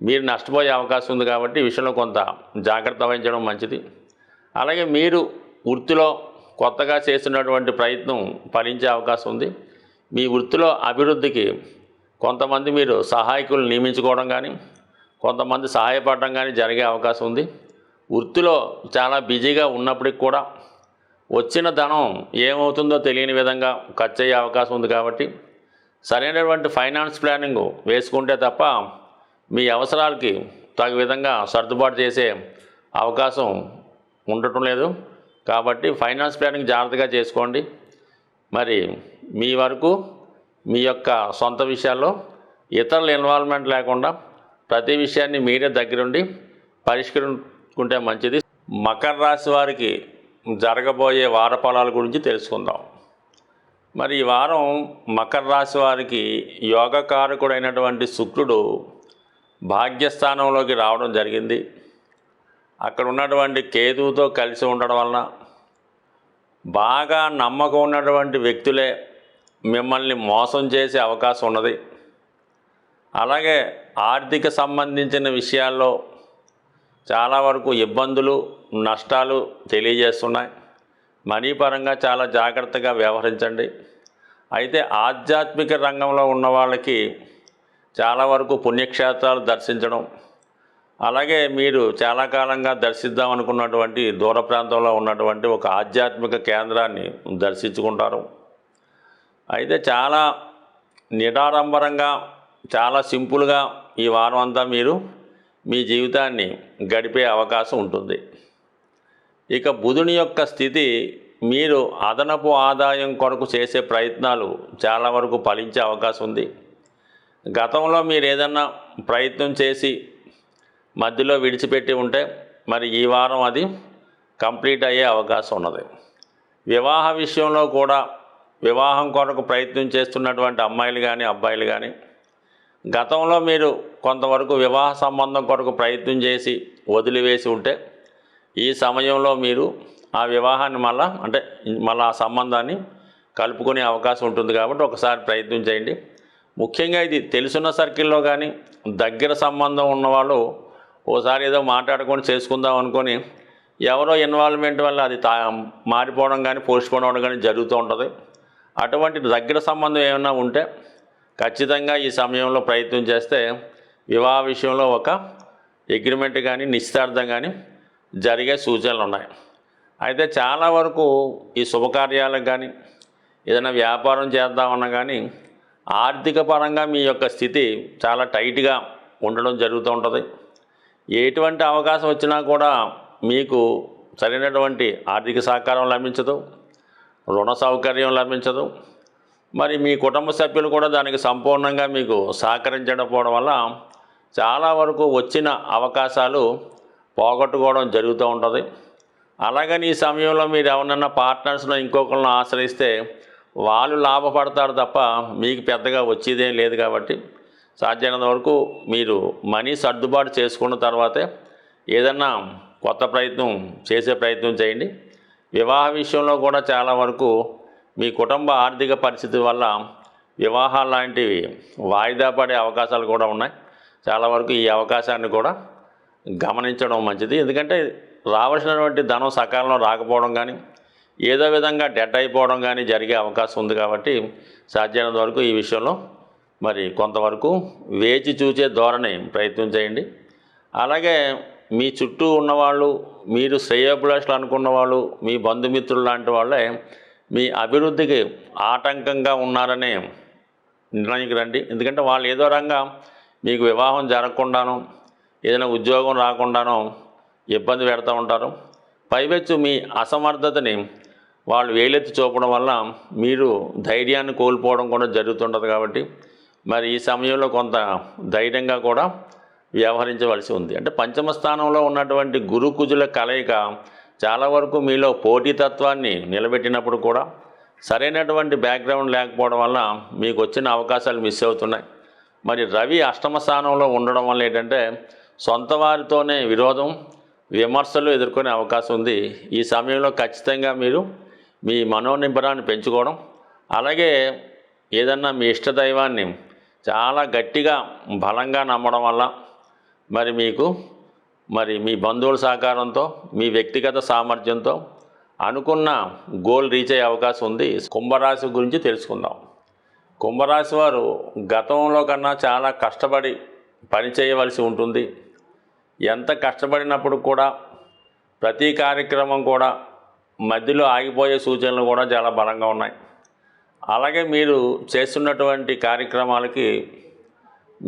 మీరు నష్టపోయే అవకాశం ఉంది. కాబట్టి ఈ విషయంలో కొంత జాగ్రత్త వహించడం మంచిది. అలాగే మీరు వృత్తిలో కొత్తగా చేస్తున్నటువంటి ప్రయత్నం ఫలించే అవకాశం ఉంది. మీ వృత్తిలో అభివృద్ధికి కొంతమంది మీరు సహాయకులు నియమించుకోవడం కానీ, కొంతమంది సహాయపడడం కానీ జరిగే అవకాశం ఉంది. వృత్తిలో చాలా బిజీగా ఉన్నప్పటికి కూడా వచ్చిన ధనం ఏమవుతుందో తెలియని విధంగా ఖర్చు అయ్యే అవకాశం ఉంది. కాబట్టి సరైనటువంటి ఫైనాన్స్ ప్లానింగ్ వేసుకుంటే తప్ప మీ అవసరాలకి తగు విధంగా సర్దుబాటు చేసే అవకాశం ఉండటం లేదు. కాబట్టి ఫైనాన్స్ ప్లానింగ్ జాగ్రత్తగా చేసుకోండి. మరి మీ వరకు మీ యొక్క సొంత విషయాల్లో ఇతరుల ఇన్వాల్వ్మెంట్ లేకుండా ప్రతి విషయాన్ని మీరే దగ్గరుండి పరిష్కరించుకుంటే మంచిది. మకర రాశి వారికి జరగబోయే వార ఫలాల గురించి తెలుసుకుందాం. మరి ఈ వారం మకర రాశి వారికి యోగకారకుడైనటువంటి శుక్రుడు భాగ్యస్థానంలోకి రావడం జరిగింది. అక్కడ ఉన్నటువంటి కేతువుతో కలిసి ఉండడం వలన బాగా నమ్మకం ఉన్నటువంటి వ్యక్తులే మిమ్మల్ని మోసం చేసే అవకాశం ఉన్నది. అలాగే ఆర్థిక సంబంధించిన విషయాల్లో చాలా వరకు ఇబ్బందులు, నష్టాలు తెలియజేస్తున్నాయి. మనీ పరంగా చాలా జాగ్రత్తగా వ్యవహరించండి. అయితే ఆధ్యాత్మిక రంగంలో ఉన్న వాళ్ళకి చాలా వరకు పుణ్యక్షేత్రాలు దర్శించడం, అలాగే మీరు చాలా కాలంగా దర్శిద్దాం అనుకున్నటువంటి దూర ప్రాంతంలో ఉన్నటువంటి ఒక ఆధ్యాత్మిక కేంద్రాన్ని దర్శించుకుంటారు. అయితే చాలా నిరాడంబరంగా, చాలా సింపుల్గా ఈ వారం అంతా మీరు మీ జీవితాన్ని గడిపే అవకాశం ఉంటుంది. ఇక బుధుని యొక్క స్థితి మీరు అదనపు ఆదాయం కొరకు చేసే ప్రయత్నాలు చాలా వరకు ఫలించే అవకాశం ఉంది. గతంలో మీరు ఏదన్నా ప్రయత్నం చేసి మధ్యలో విడిచిపెట్టి ఉంటే మరి ఈ వారం అది కంప్లీట్ అయ్యే అవకాశం ఉన్నది. వివాహ విషయంలో కూడా వివాహం కొరకు ప్రయత్నం చేస్తున్నటువంటి అమ్మాయిలు కానీ, అబ్బాయిలు కానీ గతంలో మీరు కొంతవరకు వివాహ సంబంధం కొరకు ప్రయత్నం చేసి వదిలివేసి ఉంటే ఈ సమయంలో మీరు ఆ వివాహాన్ని మళ్ళీ ఆ సంబంధాన్ని కలుపుకునే అవకాశం ఉంటుంది. కాబట్టి ఒకసారి ప్రయత్నం చేయండి. ముఖ్యంగా ఇది తెలుసున్న సర్కిల్లో కానీ, దగ్గర సంబంధం ఉన్నవాళ్ళు ఓసారి ఏదో మాట్లాడుకొని చేసుకుందాం అనుకొని ఎవరో ఇన్వాల్వ్మెంట్ వల్ల అది మారిపోవడం కానీ, పోస్ట్పోన్ అవ్వడం కానీ జరుగుతూ ఉంటుంది. అటువంటి దగ్గర సంబంధం ఏమైనా ఉంటే ఖచ్చితంగా ఈ సమయంలో ప్రయత్నం చేస్తే వివాహ విషయంలో ఒక అగ్రిమెంట్ కానీ, నిశ్చితార్థం కానీ జరిగే సూచనలు ఉన్నాయి. అయితే చాలా వరకు ఈ శుభకార్యాలకు కానీ, ఏదైనా వ్యాపారం చేద్దామన్నా కానీ ఆర్థిక పరంగా మీ యొక్క స్థితి చాలా టైట్గా ఉండడం జరుగుతూ ఉంటుంది. ఎటువంటి అవకాశం వచ్చినా కూడా మీకు సరైనటువంటి ఆర్థిక సహకారం లభించదు, రుణ సౌకర్యం లభించదు. మరి మీ కుటుంబ సభ్యులు కూడా దానికి సంపూర్ణంగా మీకు సహకరించకపోవడం వల్ల చాలా వరకు వచ్చిన అవకాశాలు పోగొట్టుకోవడం జరుగుతూ ఉంటుంది. అలాగని ఈ సమయంలో మీరు ఎవరన్నా పార్ట్నర్స్ను ఇంకొకరిని ఆశ్రయిస్తే వాళ్ళు లాభపడతారు తప్ప మీకు పెద్దగా వచ్చేదేం లేదు. కాబట్టి సాధ్యమైనంత వరకు మీరు మనీ సర్దుబాటు చేసుకున్న తర్వాతే ఏదన్నా కొత్త ప్రయత్నం చేసే ప్రయత్నం చేయండి. వివాహ విషయంలో కూడా చాలా వరకు మీ కుటుంబ ఆర్థిక పరిస్థితి వల్ల వివాహాలు లాంటివి వాయిదా పడే అవకాశాలు కూడా ఉన్నాయి. చాలా వరకు ఈ అవకాశాన్ని కూడా గమనించడం మంచిది. ఎందుకంటే రావాల్సినటువంటి ధనం సకాలంలో రాకపోవడం కానీ ఏదో విధంగా డెడ్ అయిపోవడం కానీ జరిగే అవకాశం ఉంది. కాబట్టి సాధ్యమైనంత వరకు ఈ విషయంలో మరి కొంతవరకు వేచి చూసే ధోరణి ప్రయత్నం చేయండి. అలాగే మీ చుట్టూ ఉన్నవాళ్ళు, మీరు శ్రేయోభిలాషులు అనుకున్న వాళ్ళు, మీ బంధుమిత్రులు లాంటి వాళ్ళే మీ అభివృద్ధికి ఆటంకంగా ఉన్నారనే నిర్ణయానికి రండి. ఎందుకంటే వాళ్ళు ఏదో రంగా మీకు వివాహం జరగకుండానో ఏదైనా ఉద్యోగం రాకుండానో ఇబ్బంది పెడతా ఉంటారు. పైవెచ్చు మీ అసమర్థతని వాళ్ళు వేలెత్తి చూపడం వల్ల మీరు ధైర్యాన్ని కోల్పోవడం కూడా జరుగుతుంటుంది. కాబట్టి మరి ఈ సమయంలో కొంత ధైర్యంగా కూడా వ్యవహరించవలసి ఉంది. అంటే పంచమ స్థానంలో ఉన్నటువంటి గురు కుజుల కలయిక చాలా వరకు మీలో పోటీతత్వాన్ని నిలబెట్టినప్పుడు కూడా సరైనటువంటి బ్యాక్గ్రౌండ్ లేకపోవడం వల్ల మీకు వచ్చిన అవకాశాలు మిస్ అవుతున్నాయి. మరి రవి అష్టమ స్థానంలో ఉండడం వల్ల ఏంటంటే సొంత వారితోనే విరోధం, విమర్శలు ఎదుర్కొనే అవకాశం ఉంది. ఈ సమయంలో ఖచ్చితంగా మీరు మీ మనోనిబ్బరాన్ని పెంచుకోవడం, అలాగే ఏదన్నా మీ ఇష్టదైవాన్ని చాలా గట్టిగా బలంగా నమ్మడం వల్ల మరి మీకు మీ బంధువుల సహకారంతో, మీ వ్యక్తిగత సామర్థ్యంతో అనుకున్న గోల్ రీచ్ అయ్యే అవకాశం ఉంది. కుంభరాశి గురించి తెలుసుకుందాం. కుంభరాశి వారు గతంలో కన్నా చాలా కష్టపడి పని చేయవలసి ఉంటుంది. ఎంత కష్టపడినప్పుడు కూడా ప్రతి కార్యక్రమం కూడా మధ్యలో ఆగిపోయే సూచనలు కూడా చాలా బలంగా ఉన్నాయి. అలాగే మీరు చేస్తున్నటువంటి కార్యక్రమాలకి,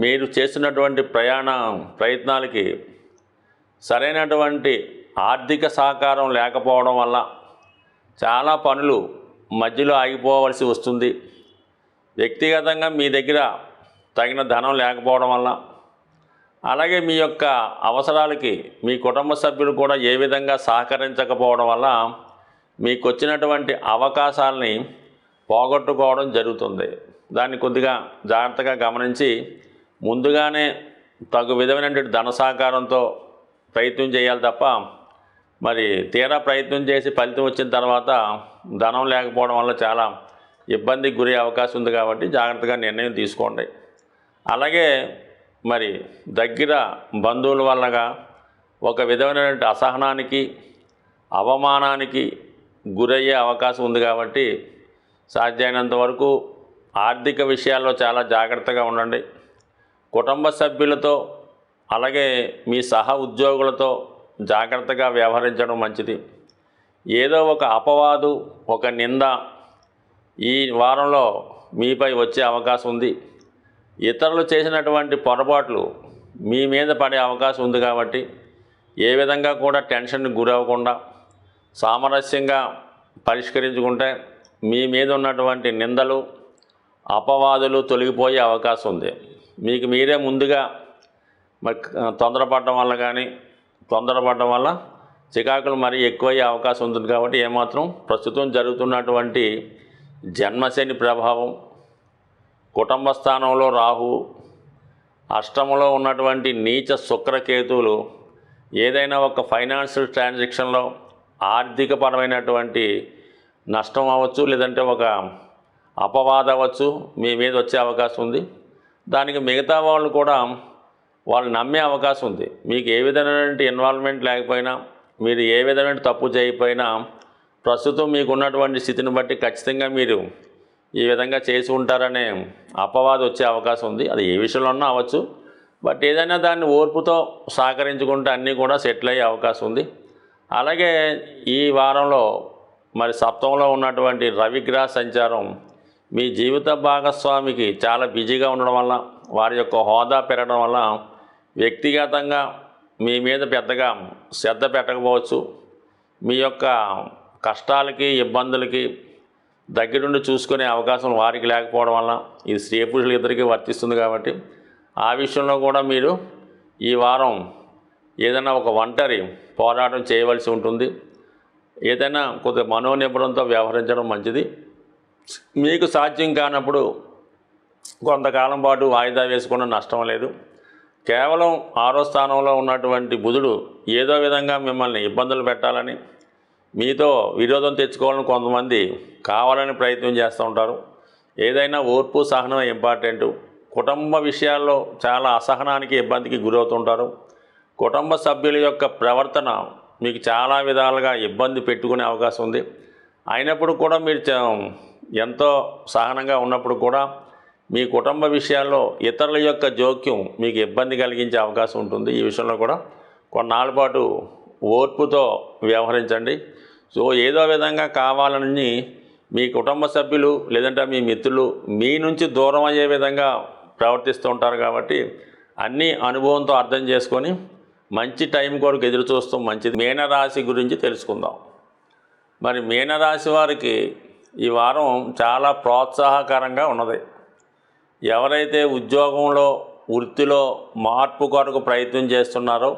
మీరు చేస్తున్నటువంటి ప్రయత్నాలకి సరైనటువంటి ఆర్థిక సహకారం లేకపోవడం వల్ల చాలా పనులు మధ్యలో ఆగిపోవలసి వస్తుంది. వ్యక్తిగతంగా మీ దగ్గర తగిన ధనం లేకపోవడం వల్ల, అలాగే మీ యొక్క అవసరాలకి మీ కుటుంబ సభ్యులు కూడా ఏ విధంగా సహకరించకపోవడం వల్ల మీకు వచ్చినటువంటి అవకాశాలని పోగొట్టుకోవడం జరుగుతుంది. దాన్ని కొద్దిగా జాగ్రత్తగా గమనించి ముందుగానే తగు విధమైనటువంటి ధన సహకారంతో ప్రయత్నం చేయాలి తప్ప మరి తీరా ప్రయత్నం చేసి ఫలితం వచ్చిన తర్వాత ధనం లేకపోవడం వల్ల చాలా ఇబ్బందికి గురే అవకాశం ఉంది. కాబట్టి జాగ్రత్తగా నిర్ణయం తీసుకోండి. అలాగే మరి దగ్గర బంధువుల వల్లగా ఒక విధమైనటువంటి అసహనానికి, అవమానానికి గురయ్యే అవకాశం ఉంది. కాబట్టి సాధ్యమైనంత వరకు ఆర్థిక విషయాల్లో చాలా జాగ్రత్తగా ఉండండి. కుటుంబ సభ్యులతో అలాగే మీ సహ ఉద్యోగులతో జాగ్రత్తగా వ్యవహరించడం మంచిది. ఏదో ఒక అపవాదు, ఒక నింద ఈ వారంలో మీపై వచ్చే అవకాశం ఉంది. ఇతరులు చేసినటువంటి పొరపాట్లు మీ మీద పడే అవకాశం ఉంది. కాబట్టి ఏ విధంగా కూడా టెన్షన్కి గురవ్వకుండా సామరస్యంగా పరిష్కరించుకుంటే మీ మీద ఉన్నటువంటి నిందలు, అపవాదులు తొలగిపోయే అవకాశం ఉంది. మీకు మీరే ముందుగా తొందరపడడం వల్ల చికాకులు మరీ ఎక్కువయ్యే అవకాశం ఉంటుంది. కాబట్టి ఏమాత్రం ప్రస్తుతం జరుగుతున్నటువంటి జన్మశని ప్రభావం, కుటుంబ స్థానంలో రాహు, అష్టమంలో ఉన్నటువంటి నీచ శుక్రకేతువులు ఏదైనా ఒక ఫైనాన్షియల్ ట్రాన్సాక్షన్లో ఆర్థికపరమైనటువంటి నష్టం అవ్వచ్చు, లేదంటే ఒక అపవాదం అవ్వచ్చు మీ మీద వచ్చే అవకాశం ఉంది. దానికి మిగతా వాళ్ళు కూడా వాళ్ళు నమ్మే అవకాశం ఉంది. మీకు ఏ విధమైన ఇన్వాల్వ్మెంట్ లేకపోయినా, మీరు ఏ విధమైన తప్పు చేయకపోయినా ప్రస్తుతం మీకు ఉన్నటువంటి స్థితిని బట్టి ఖచ్చితంగా మీరు ఈ విధంగా చేసి ఉంటారనే అపవాదం వచ్చే అవకాశం ఉంది. అది ఏ విషయంలో ఉన్నా అవ్వచ్చు. బట్ ఏదైనా దాన్ని ఓర్పుతో సహకరించుకుంటే అన్నీ కూడా సెటిల్ అయ్యే అవకాశం ఉంది. అలాగే ఈ వారంలో మరి సప్తమంలో ఉన్నటువంటి రవిగ్రహ సంచారం మీ జీవిత భాగస్వామికి చాలా బిజీగా ఉండడం వల్ల, వారి యొక్క హోదా పెరగడం వల్ల వ్యక్తిగతంగా మీ మీద పెద్దగా శ్రద్ధ పెట్టకపోవచ్చు. మీ యొక్క కష్టాలకి ఇబ్బందులకి దగ్గరుండి చూసుకునే అవకాశం వారికి లేకపోవడం వల్ల ఇది స్త్రీ పురుషులు ఇద్దరికీ వర్తిస్తుంది. కాబట్టి ఆ విషయంలో కూడా మీరు ఈ వారం ఏదైనా ఒక ఒంటరి పోరాటం చేయవలసి ఉంటుంది. ఏదైనా కొద్దిగా మనోనిబ్బరంతో వ్యవహరించడం మంచిది. మీకు సాధ్యం కానప్పుడు కొంతకాలం పాటు వాయిదా వేసుకున్న నష్టం లేదు. కేవలం 6వ స్థానంలో ఉన్నటువంటి బుధుడు ఏదో విధంగా మిమ్మల్ని ఇబ్బందులు పెట్టాలని, మీతో విరోధం తెచ్చుకోవాలని కొంతమంది కావాలని ప్రయత్నం చేస్తూ ఉంటారు. ఏదైనా ఓర్పు సహనం ఇంపార్టెంటు. కుటుంబ విషయాల్లో చాలా అసహనానికి ఇబ్బందికి గురవుతుంటారు. కుటుంబ సభ్యుల యొక్క ప్రవర్తన మీకు చాలా విధాలుగా ఇబ్బంది పెట్టుకునే అవకాశం ఉంది. అయినప్పుడు కూడా మీరు ఎంతో సహనంగా ఉన్నప్పుడు కూడా మీ కుటుంబ విషయాల్లో ఇతరుల యొక్క జోక్యం మీకు ఇబ్బంది కలిగించే అవకాశం ఉంటుంది. ఈ విషయంలో కూడా కొన్నాళ్ళ పాటు ఓర్పుతో వ్యవహరించండి. సో ఏదో విధంగా కావాలని మీ కుటుంబ సభ్యులు లేదంటే మీ మిత్రులు మీ నుంచి దూరం అయ్యే విధంగా ప్రవర్తిస్తూ ఉంటారు. కాబట్టి అన్నీ అనుభవంతో అర్థం చేసుకొని మంచి టైం కొరకు ఎదురు చూస్తూ మంచిది. మీనరాశి గురించి తెలుసుకుందాం. మరి మీనరాశి వారికి ఈ వారం చాలా ప్రోత్సాహకరంగా ఉన్నది. ఎవరైతే ఉద్యోగంలో వృత్తిలో మార్పు కొరకు ప్రయత్నం చేస్తున్నారో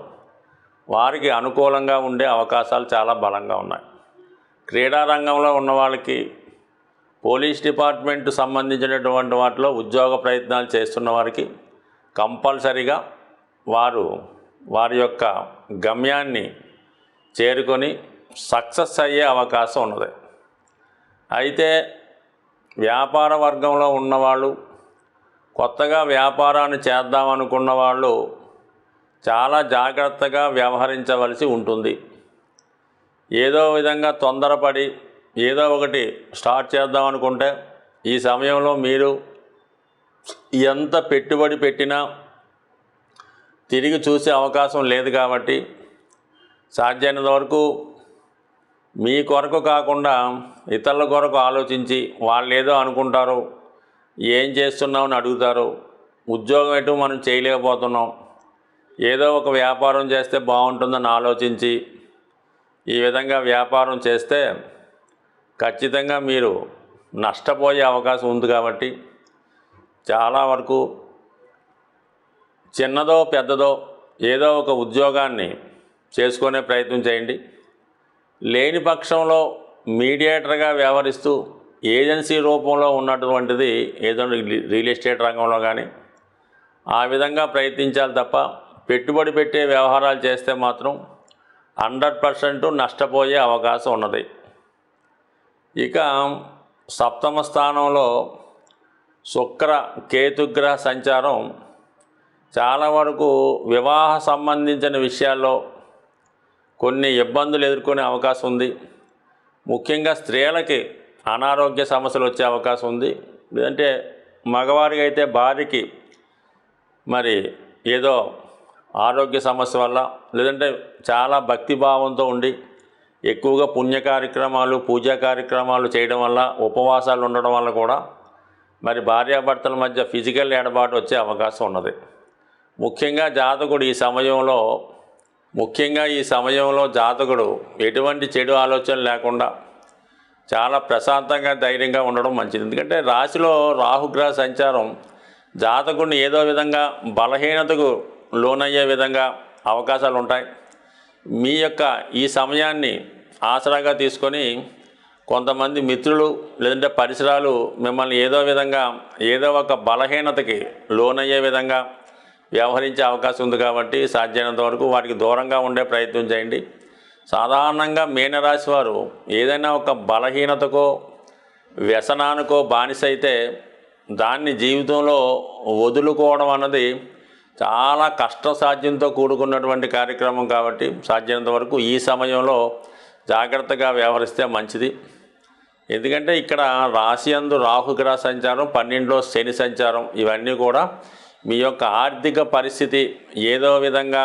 వారికి అనుకూలంగా ఉండే అవకాశాలు చాలా బలంగా ఉన్నాయి. క్రీడా రంగంలో ఉన్న వాళ్ళకి, పోలీస్ డిపార్ట్మెంట్ సంబంధించినటువంటి వాటిలో ఉద్యోగ ప్రయత్నాలు చేస్తున్న వారికి కంపల్సరీగా వారి యొక్క గమ్యాన్ని చేరుకొని సక్సెస్ అయ్యే అవకాశం ఉన్నది. అయితే వ్యాపార వర్గంలో ఉన్నవాళ్ళు, కొత్తగా వ్యాపారాన్ని చేద్దామనుకున్న వాళ్ళు చాలా జాగ్రత్తగా వ్యవహరించవలసి ఉంటుంది. ఏదో విధంగా తొందరపడి ఏదో ఒకటి స్టార్ట్ చేద్దాం అనుకుంటే ఈ సమయంలో మీరు ఎంత పెట్టుబడి పెట్టినా తిరిగి చూసే అవకాశం లేదు. కాబట్టి సాధ్యమైనంత వరకు మీ కొరకు కాకుండా ఇతరుల కొరకు ఆలోచించి, వాళ్ళు ఏదో అనుకుంటారు, ఏం చేస్తున్నామని అడుగుతారు, ఉద్యోగం ఎటు మనం చేయలేకపోతున్నాం, ఏదో ఒక వ్యాపారం చేస్తే బాగుంటుందని ఆలోచించి ఈ విధంగా వ్యాపారం చేస్తే ఖచ్చితంగా మీరు నష్టపోయే అవకాశం ఉంది. కాబట్టి చాలా వరకు చిన్నదో పెద్దదో ఏదో ఒక ఉద్యోగాన్ని చేసుకునే ప్రయత్నం చేయండి. లేని పక్షంలో మీడియేటర్గా వ్యవహరిస్తూ ఏజెన్సీ రూపంలో ఉన్నటువంటిది ఏదైనా రియల్ ఎస్టేట్ రంగంలో కానీ ఆ విధంగా ప్రయత్నించాలి తప్ప పెట్టుబడి పెట్టే వ్యవహారాలు చేస్తే మాత్రం 100% నష్టపోయే అవకాశం ఉన్నది. ఇక 7వ స్థానంలో శుక్ర కేతుగ్రహ సంచారం చాలా వరకు వివాహ సంబంధించిన విషయాల్లో కొన్ని ఇబ్బందులు ఎదుర్కొనే అవకాశం ఉంది. ముఖ్యంగా స్త్రీలకి అనారోగ్య సమస్యలు వచ్చే అవకాశం ఉంది. లేదంటే మగవారికి అయితే భార్యకి మరి ఏదో ఆరోగ్య సమస్య వల్ల, లేదంటే చాలా భక్తిభావంతో ఉండి ఎక్కువగా పుణ్య కార్యక్రమాలు పూజా కార్యక్రమాలు చేయడం వల్ల, ఉపవాసాలు ఉండడం వల్ల కూడా మరి భార్యాభర్తల మధ్య ఫిజికల్ ఎడబాటు వచ్చే అవకాశం ఉన్నది. ముఖ్యంగా ఈ సమయంలో జాతకుడు ఎటువంటి చెడు ఆలోచన లేకుండా చాలా ప్రశాంతంగా ధైర్యంగా ఉండడం మంచిది. ఎందుకంటే రాశిలో రాహుగ్రహ సంచారం జాతకుడిని ఏదో విధంగా బలహీనతకు లోనయ్యే విధంగా అవకాశాలు ఉంటాయి. మీ యొక్క ఈ సమయాన్ని ఆసరాగా తీసుకొని కొంతమంది మిత్రులు లేదంటే పరిసరాలు మిమ్మల్ని ఏదో ఒక బలహీనతకి లోనయ్యే విధంగా వ్యవహరించే అవకాశం ఉంది. కాబట్టి సాధ్యమైనంత వరకు వాటికి దూరంగా ఉండే ప్రయత్నం చేయండి. సాధారణంగా మీనరాశి వారు ఏదైనా ఒక బలహీనతకో వ్యసనానికో బానిస అయితే దాన్ని జీవితంలో వదులుకోవడం అన్నది చాలా కష్టసాధ్యంతో కూడుకున్నటువంటి కార్యక్రమం. కాబట్టి సాధ్యమైనంత వరకు ఈ సమయంలో జాగ్రత్తగా వ్యవహరిస్తే మంచిది. ఎందుకంటే ఇక్కడ రాశి యందు రాహుగ్రహ సంచారం, 12లో శని సంచారం, ఇవన్నీ కూడా మీ యొక్క ఆర్థిక పరిస్థితి ఏదో విధంగా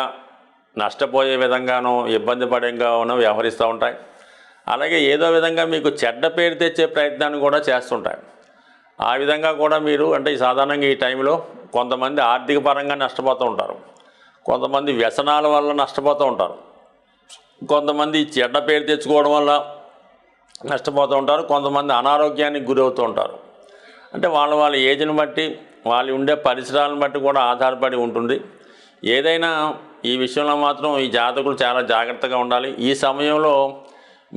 నష్టపోయే విధంగానో ఇబ్బంది పడేగానో వ్యవహరిస్తూ ఉంటాయి. అలాగే ఏదో విధంగా మీకు చెడ్డ పేరు తెచ్చే ప్రయత్నాన్ని కూడా చేస్తుంటాయి. ఆ విధంగా కూడా మీరు అంటే సాధారణంగా ఈ టైంలో కొంతమంది ఆర్థిక పరంగా నష్టపోతూ ఉంటారు, కొంతమంది వ్యసనాల వల్ల నష్టపోతూ ఉంటారు, కొంతమంది చెడ్డ పేరు తెచ్చుకోవడం వల్ల నష్టపోతూ ఉంటారు, కొంతమంది అనారోగ్యానికి గురవుతూ ఉంటారు. అంటే వాళ్ళ ఏజ్ని బట్టి వాళ్ళు ఉండే పరిసరాలను బట్టి కూడా ఆధారపడి ఉంటుంది. ఏదైనా ఈ విషయంలో మాత్రం ఈ జాతకులు చాలా జాగ్రత్తగా ఉండాలి. ఈ సమయంలో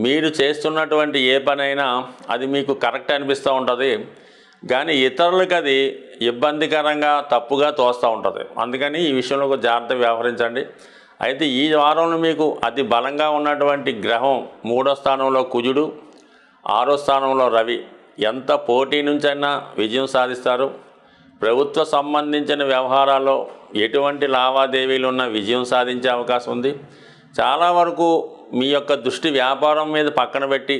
మీరు చేస్తున్నటువంటి ఏ పనైనా అది మీకు కరెక్ట్ అనిపిస్తూ ఉంటుంది, కానీ ఇతరులకు అది ఇబ్బందికరంగా తప్పుగా తోస్తూ ఉంటుంది. అందుకని ఈ విషయంలో ఒక జాగ్రత్తగా వ్యవహరించండి. అయితే ఈ వారంలో మీకు అతి బలంగా ఉన్నటువంటి గ్రహం 3వ స్థానంలో కుజుడు, 6వ స్థానంలో రవి. ఎంత పోటీ నుంచైనా విజయం సాధిస్తారు. ప్రభుత్వ సంబంధించిన వ్యవహారాల్లో ఎటువంటి లావాదేవీలు ఉన్న విజయం సాధించే అవకాశం ఉంది. చాలా వరకు మీ యొక్క దృష్టి వ్యాపారం మీద పక్కన పెట్టి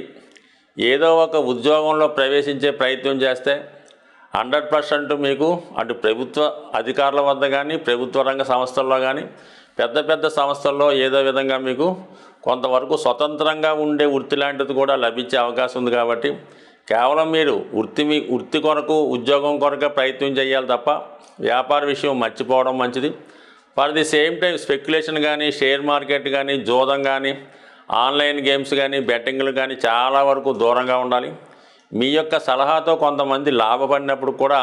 ఏదో ఒక ఉద్యోగంలో ప్రవేశించే ప్రయత్నం చేస్తే 100% మీకు అటు ప్రభుత్వ అధికారుల వద్ద కానీ ప్రభుత్వ రంగ సంస్థల్లో కానీ పెద్ద పెద్ద సంస్థల్లో ఏదో విధంగా మీకు కొంతవరకు స్వతంత్రంగా ఉండే వృత్తి లాంటిది కూడా లభించే అవకాశం ఉంది. కాబట్టి కేవలం మీరు వృత్తి కొరకు ఉద్యోగం కొరకే ప్రయత్నం చేయాలి తప్ప వ్యాపార విషయం మర్చిపోవడం మంచిది. For the same time speculation కానీ షేర్ మార్కెట్ కానీ జోదం కానీ ఆన్లైన్ గేమ్స్ కానీ బెట్టింగ్లు కానీ చాలా వరకు దూరంగా ఉండాలి. మీ యొక్క సలహాతో కొంతమంది లాభపడినప్పుడు కూడా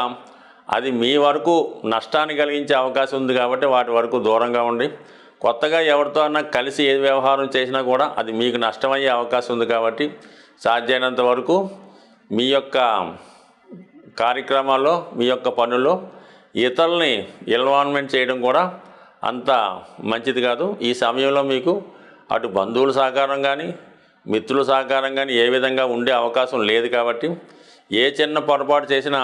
అది మీ వరకు నష్టాన్ని కలిగించే అవకాశం ఉంది. కాబట్టి వాటి వరకు దూరంగా ఉండి కొత్తగా ఎవరితో అన్నా కలిసి ఏ వ్యవహారం చేసినా కూడా అది మీకు నష్టమయ్యే అవకాశం ఉంది. కాబట్టి సాధ్యమైనంత వరకు మీ యొక్క కార్యక్రమాల్లో మీ యొక్క పనుల్లో ఇతరుల్ని ఇన్వాల్వ్మెంట్ చేయడం కూడా అంత మంచిది కాదు. ఈ సమయంలో మీకు అటు బంధువుల సహకారం కానీ మిత్రుల సహకారం కానీ ఏ విధంగా ఉండే అవకాశం లేదు. కాబట్టి ఏ చిన్న పొరపాటు చేసినా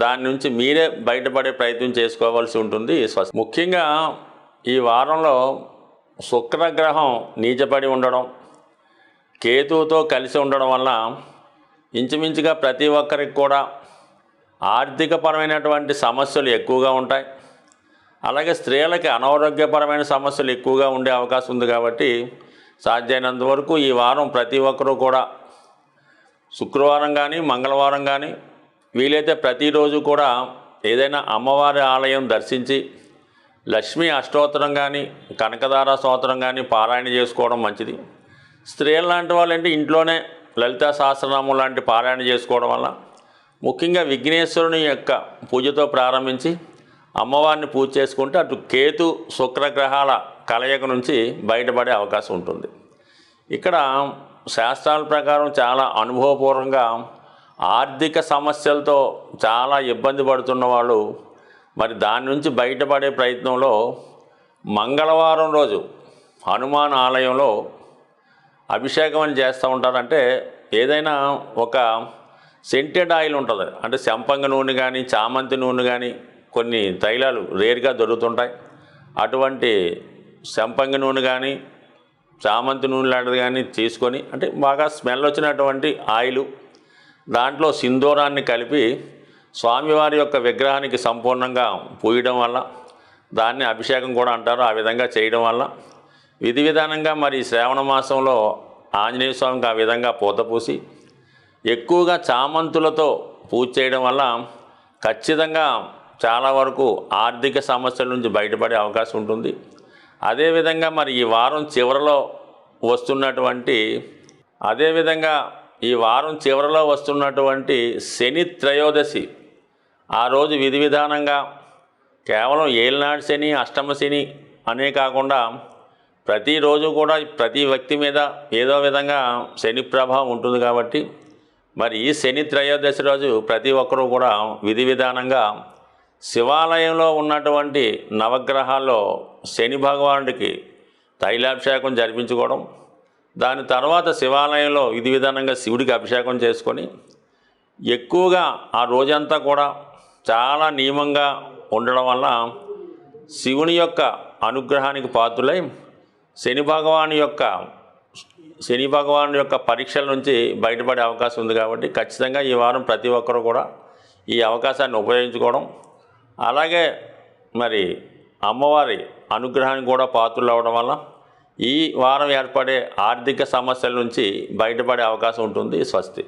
దాని నుంచి మీరే బయటపడే ప్రయత్నం చేసుకోవాల్సి ఉంటుంది. ముఖ్యంగా ఈ వారంలో శుక్రగ్రహం నీచపడి ఉండడం, కేతువుతో కలిసి ఉండడం వల్ల ఇంచుమించుగా ప్రతి ఒక్కరికి కూడా ఆర్థికపరమైనటువంటి సమస్యలు ఎక్కువగా ఉంటాయి. అలాగే స్త్రీలకి అనారోగ్యపరమైన సమస్యలు ఎక్కువగా ఉండే అవకాశం ఉంది. కాబట్టి సాధ్యమైనంత వరకు ఈ వారం ప్రతి ఒక్కరూ కూడా శుక్రవారం కానీ మంగళవారం కానీ వీలైతే ప్రతిరోజు కూడా ఏదైనా అమ్మవారి ఆలయం దర్శించి లక్ష్మీ అష్టోత్తరం కానీ కనకదార స్తోత్రం కానీ పారాయణ చేసుకోవడం మంచిది. స్త్రీలు లాంటి వాళ్ళంటే ఇంట్లోనే లలితా సహస్రనామం లాంటి పారాయణ చేసుకోవడం వల్ల ముఖ్యంగా విఘ్నేశ్వరుని యొక్క పూజతో ప్రారంభించి అమ్మవారిని పూజ చేసుకుంటే అటు కేతు శుక్రగ్రహాల కలయిక నుంచి బయటపడే అవకాశం ఉంటుంది. ఇక్కడ శాస్త్రాల ప్రకారం చాలా అనుభవపూర్వకంగా ఆర్థిక సమస్యలతో చాలా ఇబ్బంది పడుతున్న వాళ్ళు మరి దాని నుంచి బయటపడే ప్రయత్నంలో మంగళవారం రోజు హనుమాన్ ఆలయంలో అభిషేకం అని చేస్తూ ఉంటారంటే ఏదైనా ఒక సెంటెడ్ ఆయిల్ ఉంటుంది, అంటే సంపంగి నూనె కానీ చామంతి నూనె కానీ కొన్ని తైలాలు రేర్గా దొరుకుతుంటాయి. అటువంటి సంపంగి నూనె కానీ చామంతి నూనె లాంటిది కానీ తీసుకొని అంటే బాగా స్మెల్ వచ్చినటువంటి ఆయిల్ దాంట్లో సింధూరాన్ని కలిపి స్వామివారి యొక్క విగ్రహానికి సంపూర్ణంగా పూయడం వల్ల దాన్ని అభిషేకం కూడా అంటారు. ఆ విధంగా చేయడం వల్ల విధి విధానంగా మరి శ్రావణ మాసంలో ఆంజనేయ స్వామికి ఆ విధంగా పూత పూసి ఎక్కువగా చామంతులతో పూజ చేయడం వల్ల ఖచ్చితంగా చాలా వరకు ఆర్థిక సమస్యల నుంచి బయటపడే అవకాశం ఉంటుంది. అదేవిధంగా మరి ఈ వారం చివరిలో వస్తున్నటువంటి శని త్రయోదశి ఆ రోజు విధి విధానంగా కేవలం ఏలినాడు శని అష్టమ శని అనే కాకుండా ప్రతిరోజు కూడా ప్రతి వ్యక్తి మీద ఏదో విధంగా శని ప్రభావం ఉంటుంది. కాబట్టి మరి ఈ శని త్రయోదశి రోజు ప్రతి ఒక్కరూ కూడా విధి విధానంగా శివాలయంలో ఉన్నటువంటి నవగ్రహాల్లో శని భగవానుడికి తైలాభిషేకం జరిపించుకోవడం, దాని తర్వాత శివాలయంలో విధి విధానంగా శివుడికి అభిషేకం చేసుకొని ఎక్కువగా ఆ రోజంతా కూడా చాలా నియమంగా ఉండడం వల్ల శివుని యొక్క అనుగ్రహానికి పాత్రులై శని భగవాను యొక్క పరీక్షల నుంచి బయటపడే అవకాశం ఉంది. కాబట్టి ఖచ్చితంగా ఈ వారం ప్రతి ఒక్కరూ కూడా ఈ అవకాశాన్ని ఉపయోగించుకోవడం, అలాగే మరి అమ్మవారి అనుగ్రహానికి కూడా పాత్రలు అవ్వడం వల్ల ఈ వారం ఏర్పడే ఆర్థిక సమస్యల నుంచి బయటపడే అవకాశం ఉంటుంది. స్వస్తి.